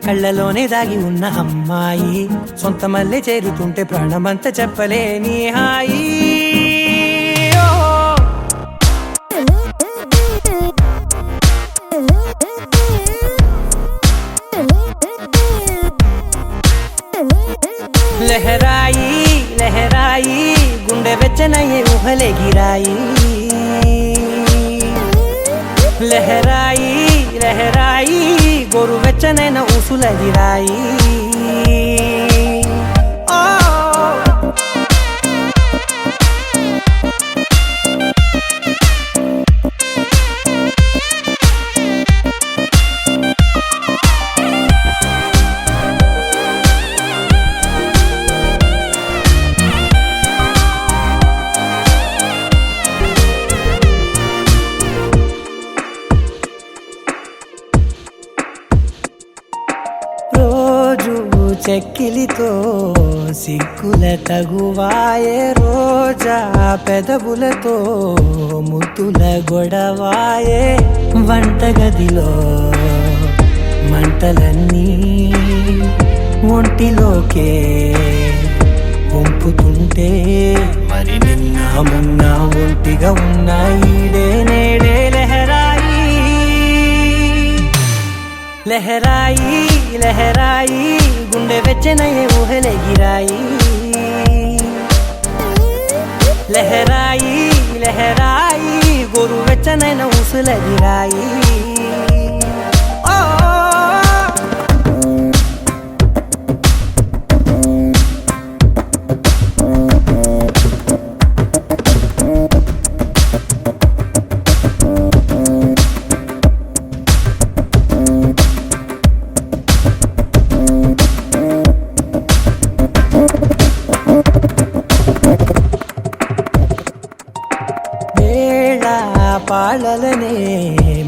కళ్ళలోనే దాగి ఉన్న అమ్మాయి సొంత మల్లె చేరుతుంటే ప్రాణమంత చెప్పలేని హాయి లహరాయి లహరాయి గుండె వెచ్చనయ్యే ఊహలెగిరాయి లహరాయి లహరాయి గోరు వెచ్చనైన ఊసులదిరాయి చెక్కిలితో సిగ్గుల తగువాయే రోజా పెదవులతో ముద్దుల గొడవాయే వంటగదిలో మంటలన్నీ ఒంటిలోకే వంపుతుంటే మరి నిన్న మొన్న ఒంటిగా ఉన్న ఈడే నేడే లహరాయి లహరాయి లహరాయి గుండె వెచ్చనయ్యే ఊహలెగిరాయి లహరాయి లహరాయి గోరు వెచ్చనైన ఊసులదిరాయి పాలలనే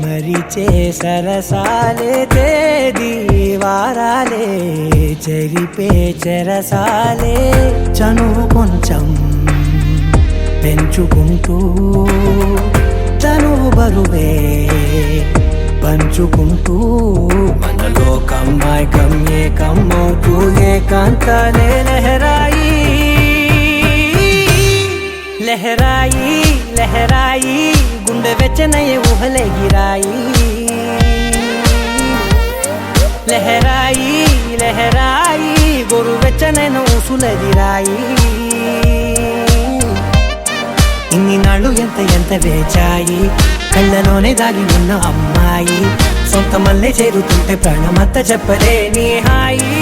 మరిచే సరసాలే తేదీ వారాలే చెరిపే చెరసాలే చనువు కొంచెం పెంచుకుంటూ చనువు బరువే పంచుకుంటూ మనలో కమ్మాయి కమ్మే కమ్మవుతూ ఏకాంతాలే లహరాయి లహరాయి లహరాయి గుండె వెచ్చనయ్యే ఊహలెగిరాయి లహరాయి లహరాయి గోరు వెచ్చనైన ఊసులదిరాయి ఇన్ని నాళ్ళు ఎంత ఎంత వేచాయి కళ్ళలోనే దాగి ఉన్న అమ్మాయి సొంత మల్లె చేరుతుంటే ప్రాణమంత చెప్పలేని హాయి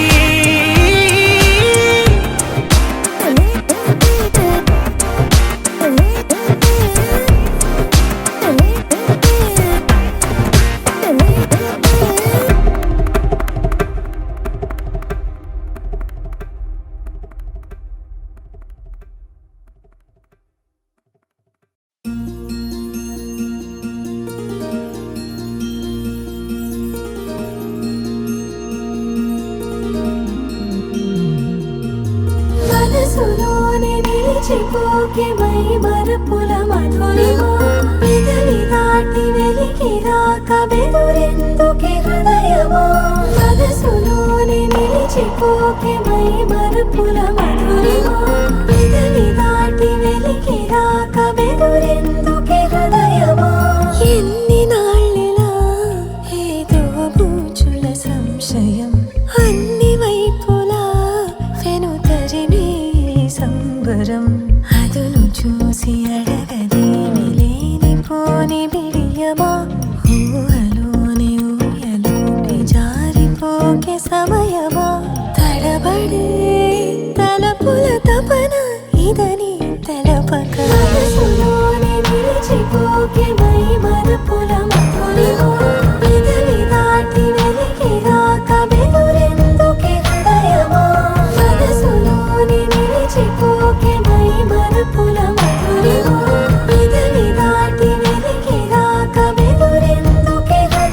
మనసులోనే నిలిచిపోకే మై మరపుల మధురిమా పెదవి దాటి వెలికి రాక బెదురెందుకే హృదయమా మనసులోనే నిలిచిపోకే మై మరపుల మధురిమా పెదవి దాటి వెలికి రాక బెదురెందుకే హృదయమా ఎన్ని నాళ్ళిలా ఏదో బూచుల సంశయం అన్ని వైపులా వెనుతరిమే సంబరం అదును చూసి అడగదేమి లేనిపోని బిడియమా ఊహలోని ఊయలోకి జారిపోకే సమయమా తడబడే తలపుల తపన ఇదని తెలపక మనసులోనే నిలిచిపోకే మై మరపుల మధురిమా పెదవి దాటి వెలికి రాక బెదురెందుకే హృదయమా మనసులోనే నిలిచిపోకే మై మరపుల మధురిమా పెదవి దాటి వెలికి రాక బెదురెందుకే హృదయమా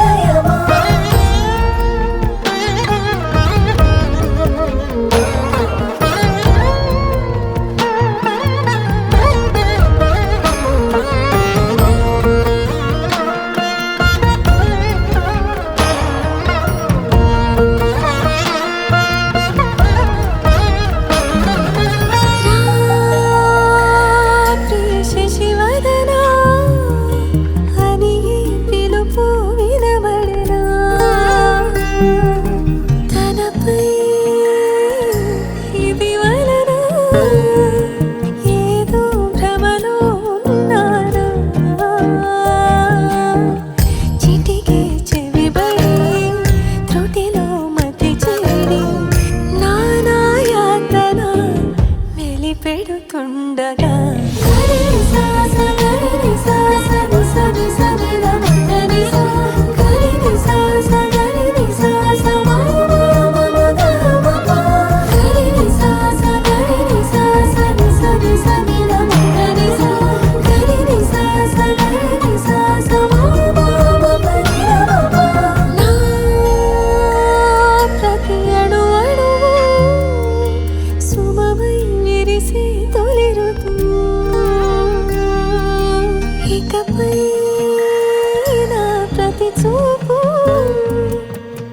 చేతి చూపు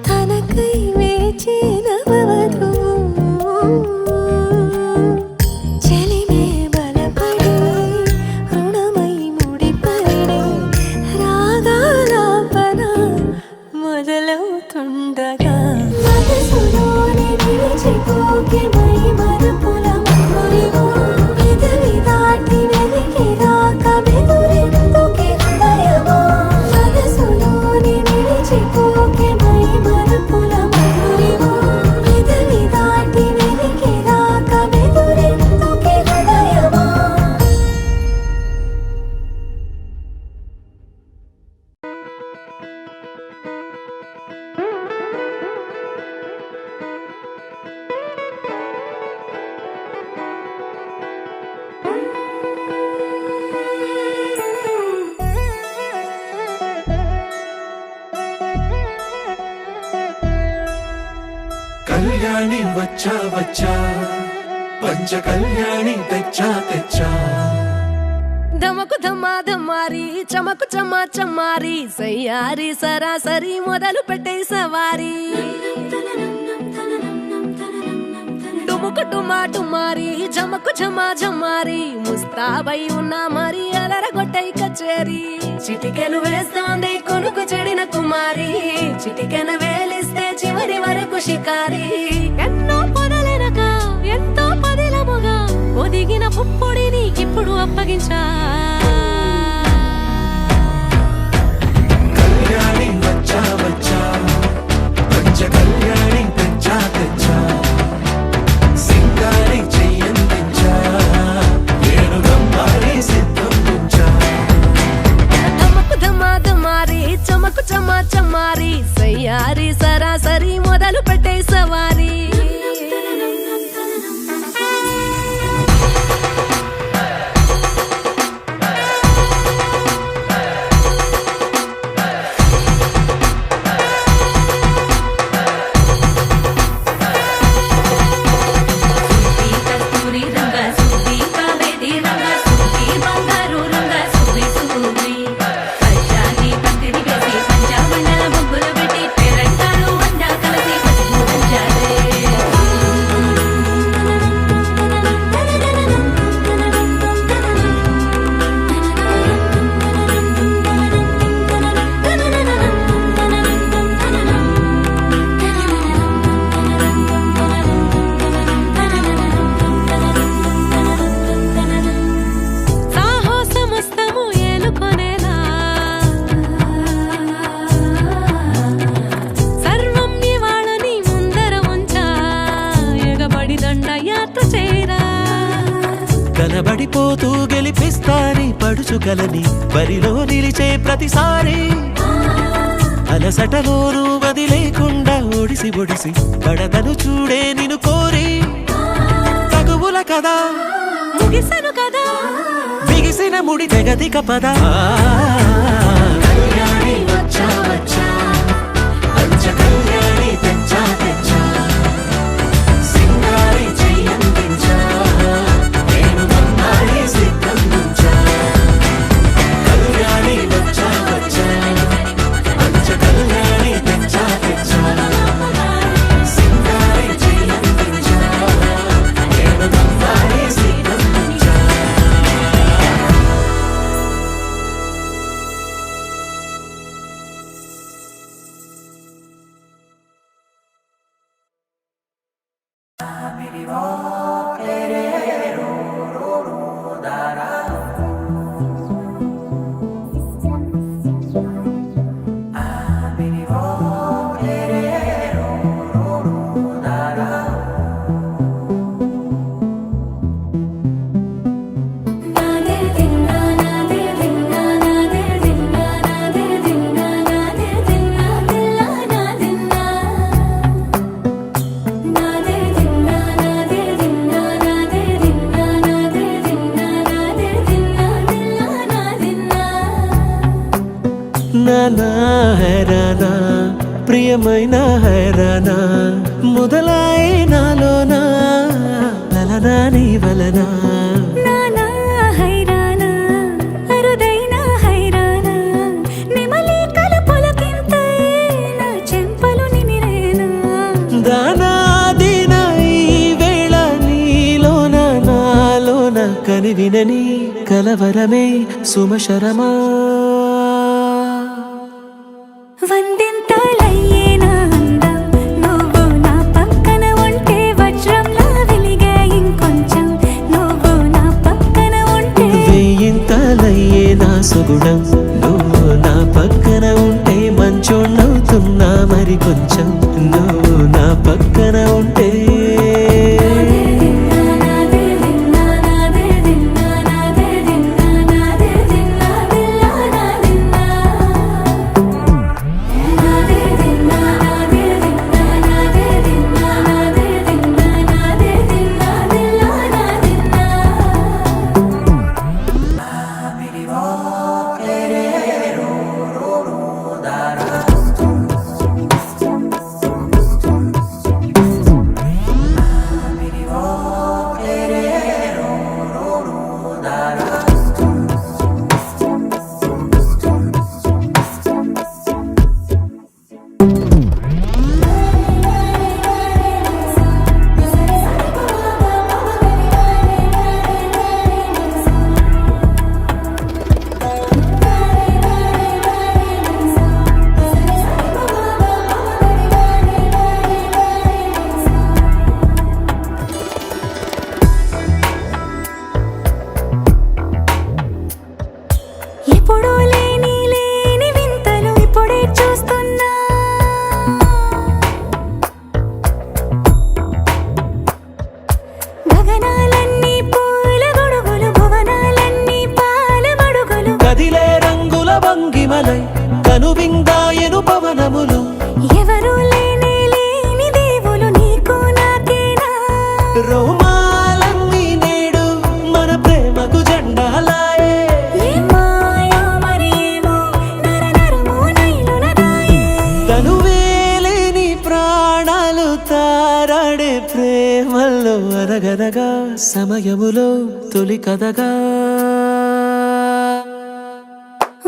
తనకై వేచిన చెలిమే బలపడి రుణమై ముడిపడి రాగాలాపన మొదలవుతుండగా మనసులోని నిలిచిపోకే మై మరపుల మధురివో పెదవి దాటి వెలికి రాక బెదురెందుకే హృదయమో మనసులోని నిలిచిపోకే మై మరపుల మధురివో పెదవి దాటి వెలికి రాక బెదురెందుకే హృదయమో కళ్యాణి వచ్చా వచ్చా పంచ కళ్యాణి తెచ్చా తెచ్చా ధమకు ధమా ధమారి చమకు చమా చమారి సయ్యారి సరాసరి మొదలు పెట్టే సవారి డుముకు డుమా డుమారి జమకు ఝమా ఝమారి ముస్తాబై ఉన్నా మరి అలరగొట్టై కచేరి చిటికెను వేస్తోంది కొనుకు చెడిన కుమారి చిటికెను వేలిస్తే చివరి వరకు షికారి ఎన్నో పొదలెనక ఎంతో పదిలముగా ఒదిగిన పుప్పొడిని ఇప్పుడు అప్పగించా కళ్యాణి వచ్చా వచ్చా పంచ కళ్యాణి తెచ్చా తెచ్చా సింగారి చెయ్యందించా ఏడు గమ్మారి సిద్ధందించా ధమకు ధమా ధమారి చమకు చమా చమారి సయ్యారి సరాసరి మొదలు పెట్టే సవారి కనబడిపోతూ గెలిపిస్తాని పడుచుగలని బరిలో నిలిచే ప్రతిసారి అలసటలోనూ వదిలేకుండా ఒడిసి ఒడిసి పడతను చూడే నిన్ను కోరి తగువుల కదా ముగిసను కదా బిగిసిన ముడి తెగదిక పదా కళ్యాణి వచ్చా వచ్చా పంచ కళ్యాణి తెచ్చా తెచ్చా సింగారి చెయ్యందించా నేను గమ్మారి సిద్ధందించా కళ్యాణి వచ్చా వచ్చా పంచ కళ్యాణి తెచ్చా తెచ్చా సింగారి చెయ్యందించా నేను గమ్మారి సిద్ధందించా నానా హైరానా ప్రియమైన హైరానా మొదలాయి నాలోనా వలనా నీ వలనా నానా హైరానా అరుదైన హైరానా నెమలి కల పొలక గుండెని కలవరమే సుమశరమా వందింతలయ్యేనా అందం నువ్వు నా పక్కన ఉంటే వజ్రంలా వెలిగే ఇంకొంచెం నువ్వు నా పక్కన ఉంటే వేయింతలయ్యే నా సుగుణం నువ్వు నా పక్కన ఉంటే మంచోళ్ళవుతున్నా మరి కొంచెం నువ్వు నా పక్కన ఉంటే ఎప్పుడూ లేని వింతలు ఇప్పుడే చూస్తున్నా గగనాలన్నీ పూల గొడుగులు భువనాలన్నీ పాల మడుగులు కదిలే రంగుల భంగిమలై కనువిందాయను పవనములు ఎవరు లేని దేవులు నీకు నాకేనా రోమాలన్నీ నేడు మన ప్రేమకు జెండాలాయే మాయో మరి ఏమో నరనరమో నైలున దాయే తనువేలేని ప్రాణాలు తారాడే ప్రేమల్లో అనగనగా సమయములో తొలి కథగా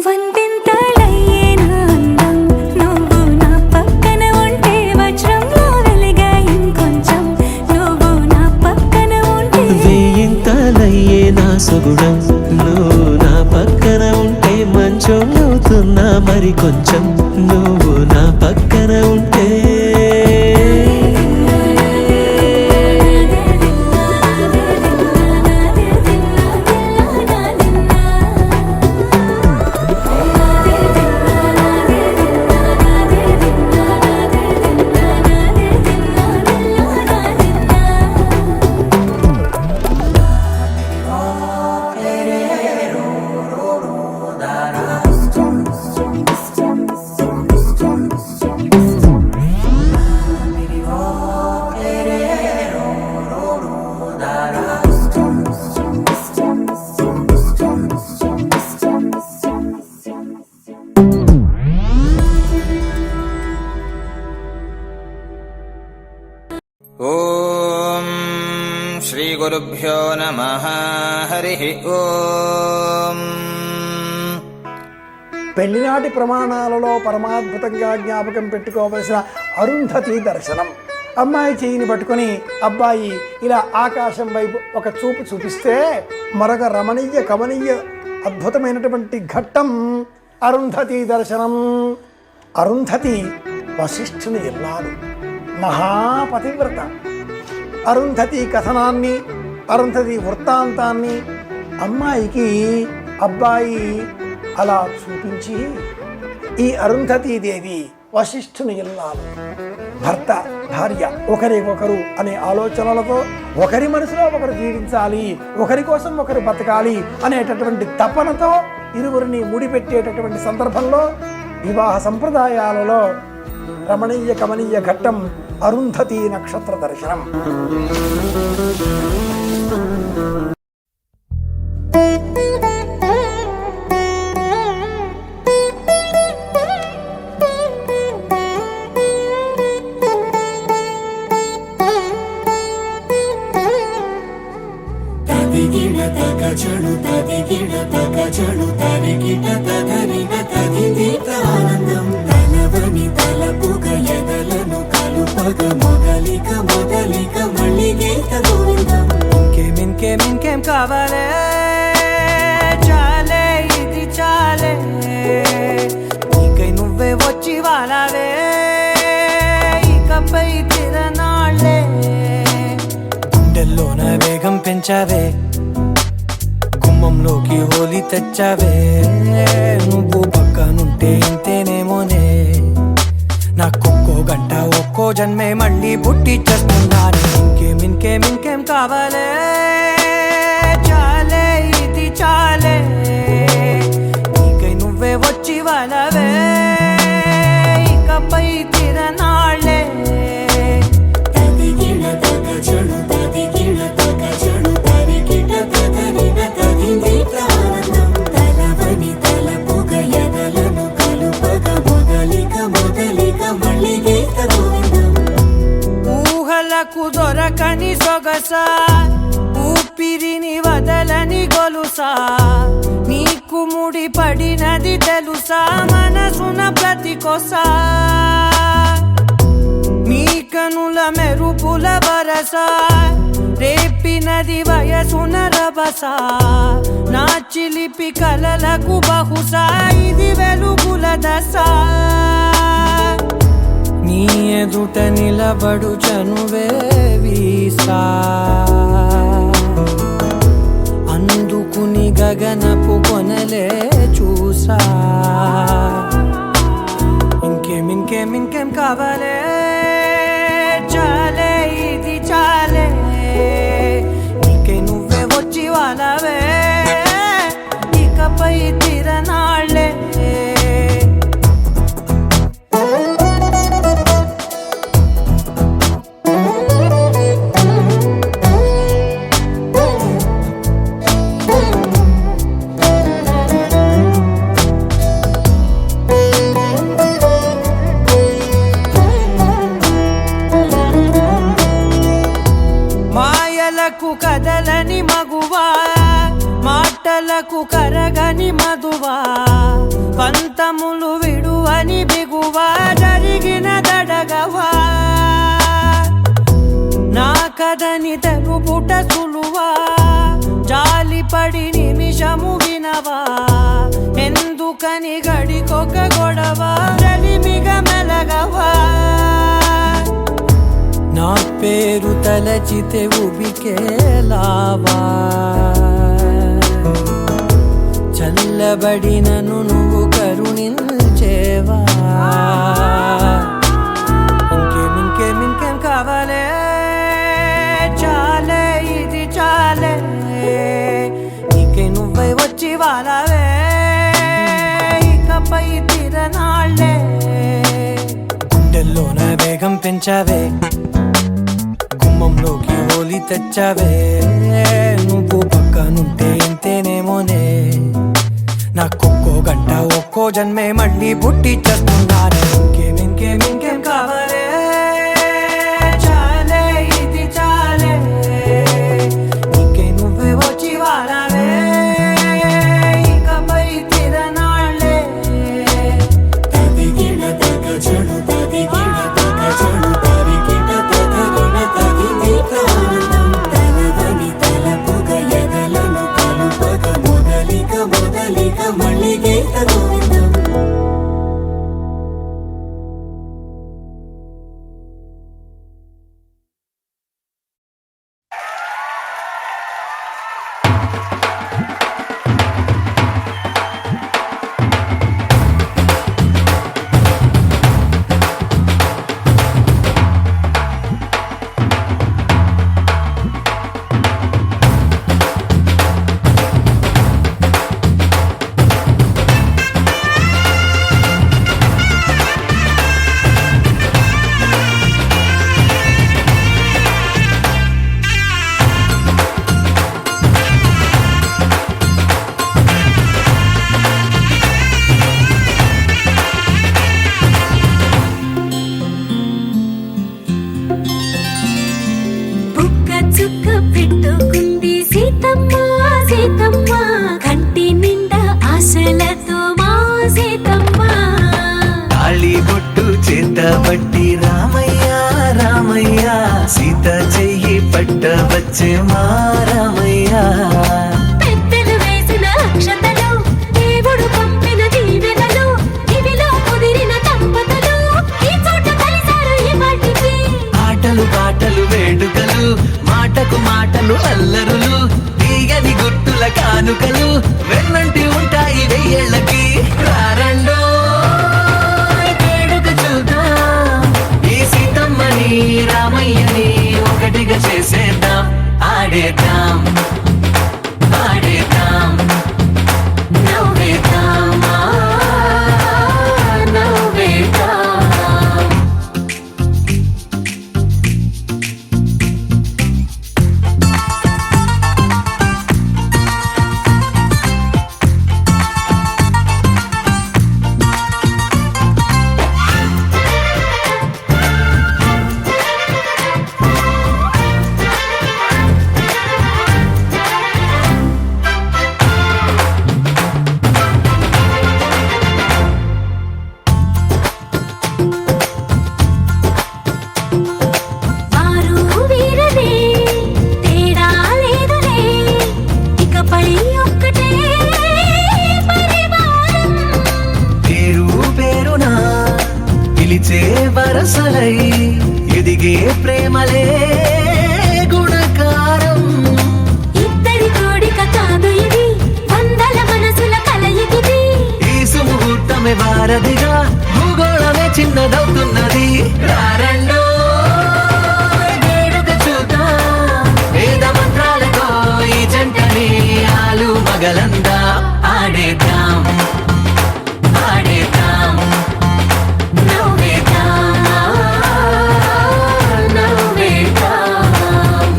వందింతలయ్యేనా అందం నువ్వు నా పక్కన ఉంటే వజ్రంలా వెలిగే ఇంకొంచెం నువ్వు నా పక్కన ఉంటే వేయింతలయ్యే నా సుగుణం నువ్వు నా పక్కన ఉంటే మంచోళ్ళవుతున్నా మరి కొంచెం నువ్వు నా పక్కన ఉంటే ఓం శ్రీ గురుభ్యో నమః హరి ఓం. పెళ్లినాటి ప్రమాణాలలో పరమాద్భుతంగా జ్ఞాపకం పెట్టుకోవలసిన అరుంధతి దర్శనం. అమ్మాయి చేయిని పట్టుకొని అబ్బాయి ఇలా ఆకాశం వైపు ఒక చూపు చూపిస్తే మరొక రమణీయ కమనీయ అద్భుతమైనటువంటి ఘట్టం అరుంధతి దర్శనం. అరుంధతి వశిష్ఠుని ఇల్లాలు, మహాపతివ్రత. అరుంధతి కథనాన్ని, అరుంధతి వృత్తాంతాన్ని అమ్మాయికి అబ్బాయి అలా చూపించి, ఈ అరుంధతీదేవి వశిష్ఠుని ఇల్లాలు, భర్త భార్య ఒకరికొకరు అనే ఆలోచనలతో ఒకరి మనసులో ఒకరు జీవించాలి, ఒకరి కోసం ఒకరు బతకాలి అనేటటువంటి తపనతో ఇరువురిని ముడిపెట్టేటటువంటి సందర్భంలో వివాహ సంప్రదాయాలలో రమణీయ కమనీయ ఘట్టం అరుంధతి నక్షత్ర దర్శనం. తదిగిడ తగచడు తదిగిడ తగచడు తరిగిట తదరిన తదిదీత ఆనందం తలవని తలపుగ ఎదలను కలుపగ మొదలిక మొదలిక మళ్ళీ గీత గోవిందం. ఇంకేం కావాలే గుండెల్లోన వేగం పెంచావే గుమ్మంలోకి హోలీ తెచ్చావే నువ్వు పక్కనుంటే ఇంతేనేమోనే నాకొక్కో గంట ఒక్కో జన్మే మళ్ళీ పుట్టి చేస్తున్నాను ఇంకేం కావాలే చాలే ఇది చాలే నీకై నువ్వే వచ్చి వాళ్ళవే ఇకపై తిరనాళ్ళే తదిగిన తగ చెడు తదిగిన తగ చెడు తరిగిట తదరిన తదిందిట ఆనందం తలవని తలపుగ ఎదలను కలుపగ మొదలిక మళ్ళీ గీత గోవిందం ఊహలకు దొరకని సొగసా ఊపిరిని వదలని గొలుసా నీకు ముడి పడినది తెలుసా మనసున ప్రతి కొసా నీ కనుల మెరుపుల వరస రేపినది వయసున రభస నా చిలిపి కలలకు బహుశా ఇది వెలుగుల దశ నీ ఎదుట నిలబడు చనువే వీసా అందుకుని గగనపు కొనలే చూసా ఇంకేం కావాలే చాలే ఇది చాలే నీకే నువ్వే వచ్చి వాళ్ళవే ఇకపై తిరనాళ్ళే మాయలకు కదలని మగువా మాటలకు కరగని మధువా పంతములు విడువని బిగువా జరిగిన దడగవా నా కదని తెలుపుట సులువా జాలిపడి నిమిషము వినవా ఎందుకని గడికొక గొడవ రలిమిగ మెలగవా నా పేరు తలచితే ఉబికేలావా చల్లబడినను నువ్వు కరుణించేవా ఇంకేం కావాలే చాలే ఇది చాలే నీకే నువ్వై వచ్చి వాళ్ళవే ఇకపై తిరనాళ్ళే గుండెల్లోన వేగం పెంచావే గుమ్మంలోకి హోలీ తెచ్చావే నువ్వు పక్కనుంటే ఇంతేనేమోనే నాకొక్కో గంట ఒక్కో జన్మే మళ్ళీ పుట్టి చేస్తున్నాను ఇంకేం కావాలే చాలే ఇది చాలే నీకే నువ్వే వచ్చి వాళ్ళవే ఇకపై తిరనాళ్ళే తదిగిన తగ చెడు తదిగిన తగ చెడు తరిగిట తదరిన తదిందిట ఆనందం తలవని తలపుగ ఎదలను కలుపగ మొదలిక మళ్ళీ గీత గోవిందం పట్టి రామయ్య రామయ్య సీత చెయ్యి పట్ట వచ్చే మా రామయ్య పెద్దలు వేసిన అక్షతలు దేవుడు పంపిన దీవెనలు ఇవిలో కుదిరిన దంపతులు ఈ చోట కలిసారు ఈ వాటికి ఆటలు పాటలు వేడుకలు మాటకు మాట కానుకలు వెన్నంటి ఉంటాయి వెయ్యేళ్ళకి రారండో వేడుక చూద్దాం ఈ సీతమ్మని రామయ్యని ఒకటిగా చేసేద్దాం ఆడేద్దాం ఆడేద్దాం నవ్వేద్దాం నవ్వేద్దాం వారు వీరనే తేడా లేదులే ఇకపై ఒక్కటే పరివారం పేరు పేరునా పిలిచే వరసలై ఎదిగే ప్రేమలే గుణకారం ఇద్దరి కోడిక కాదు ఇది వందల మనసుల కలయికిది ఈ సుముహూర్తమే వారధిగా భూగోళమే చిన్నదవుతున్నది రారండో వేడుక చూద్దాం వేద మంత్రాలతో ఈ జంటని ఆలు మగలందా ఆడేద్దాం ఆడేద్దాం నవ్వేద్దాం నవ్వేద్దాం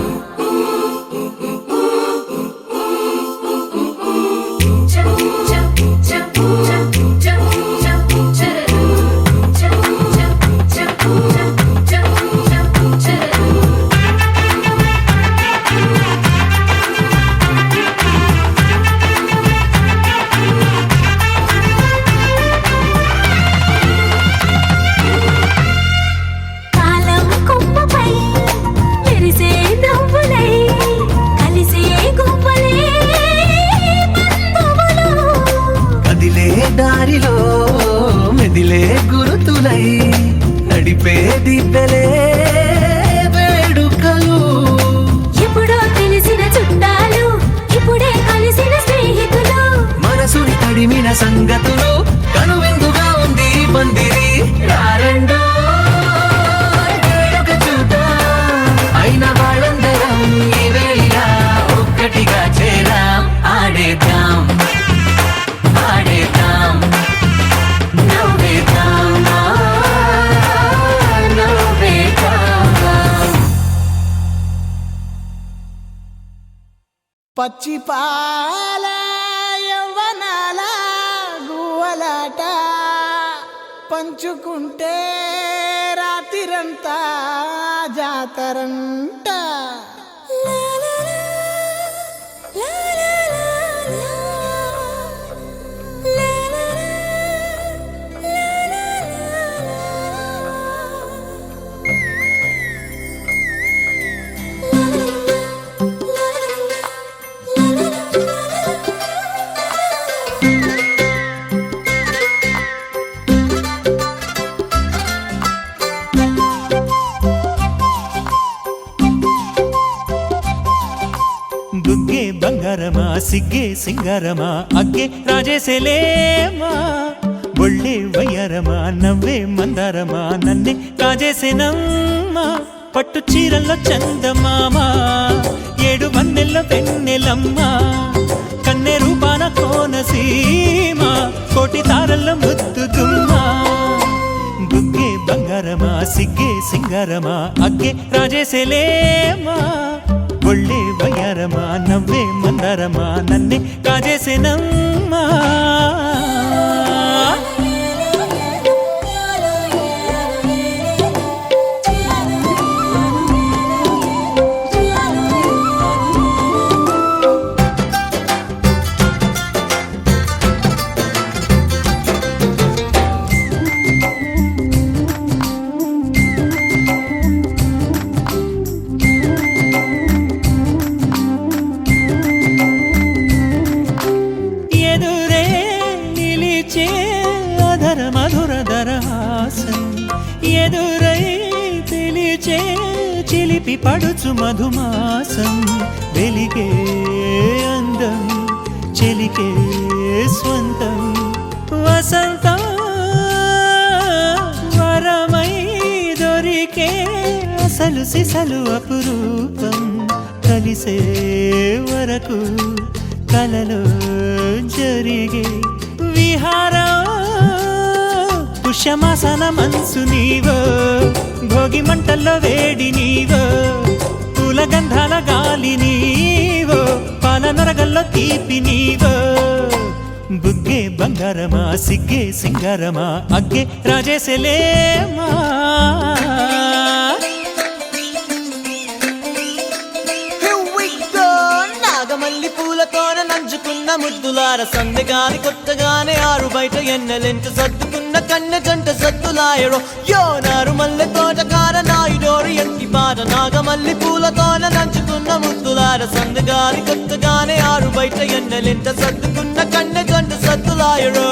కాలం కొమ్మపై మెరిసే నవ్వులై కలిసే గువ్వలే బంధువులు కదిలే దారిలో మెదిలే గురుతులై నడిపే దివ్యలే వేడుకలు ఎప్పుడో తెలిసిన చుట్టాలు ఇప్పుడే కలిసిన స్నేహితులు మనసుని తడిమిన సంగతులు కనువిందుగా ఉంది ఈ పందిరి రారండో వేడుక చూద్దాం అయిన వాళ్ళందరం ఈ వేళ ఒక్కటిగా చేరాం ఆడేద్దాం ఆడేద్దాం నవ్వేద్దాం నవ్వేద్దాం పచ్చి పాల యవ్వనాల గువ్వలాట పంచుకుంటే రాత్రిరంతా జాతరంట బుగ్గే బంగారమా సిగ్గే సింగారమా అగ్గే రాజేసేలేమా ఒళ్ళే వయ్యారమా నవ్వే మందారమా నన్నే కాజేసేనమ్మా పట్టు చీరల్లో చందమామ ఏడు వన్నెల్లో వెన్నెలమ్మా కన్నె రూపాన కోనసీమ కోటి తారల్లో ముద్దుగుమ్మా బుగ్గే బంగారమా సిగ్గే సింగారమా అగ్గే రాజేసేలేమా ఒళ్ళే వయ్యారమా నవ్వే మందారమా నన్నే కాజేసేనమ్మా ఎదురై పిలిచే చిలిపి పడుచు మధుమాసం వెలిగే అందం చెలికే స్వంతం వసంతం వరమై దొరికే అసలు సిసలు అపురూపం కలిసే వరకు కలలో జరిగే విహారం పుష్యమాసన మనసు నీవో భోగి మంటల్లో వేడి నీవో పూల గంధాల గాలి నీవో పాల నరగల్లో తీపి నీవో బుగ్గే బంగారమా సిగ్గే సింగారమా అగ్గే రాజేసలేమా నాగమల్లి పూలతోన నంచుకున్న ముద్దులార సందెగాని కొత్తగానే ఆరు బయట ఎన్నెలెంట సర్దుకున్న కన్నె జంట సద్దులాయడో యో నారు మల్లె తోటకార నాయుడోరు ఎంటి బాట నాగమల్లి పూలతోన నంచుకున్న ముద్దులార సందెగాని కొత్తగానే ఆరు బయట ఎన్నెలెంట సర్దుకున్న కన్నె జంట సద్దులాయడో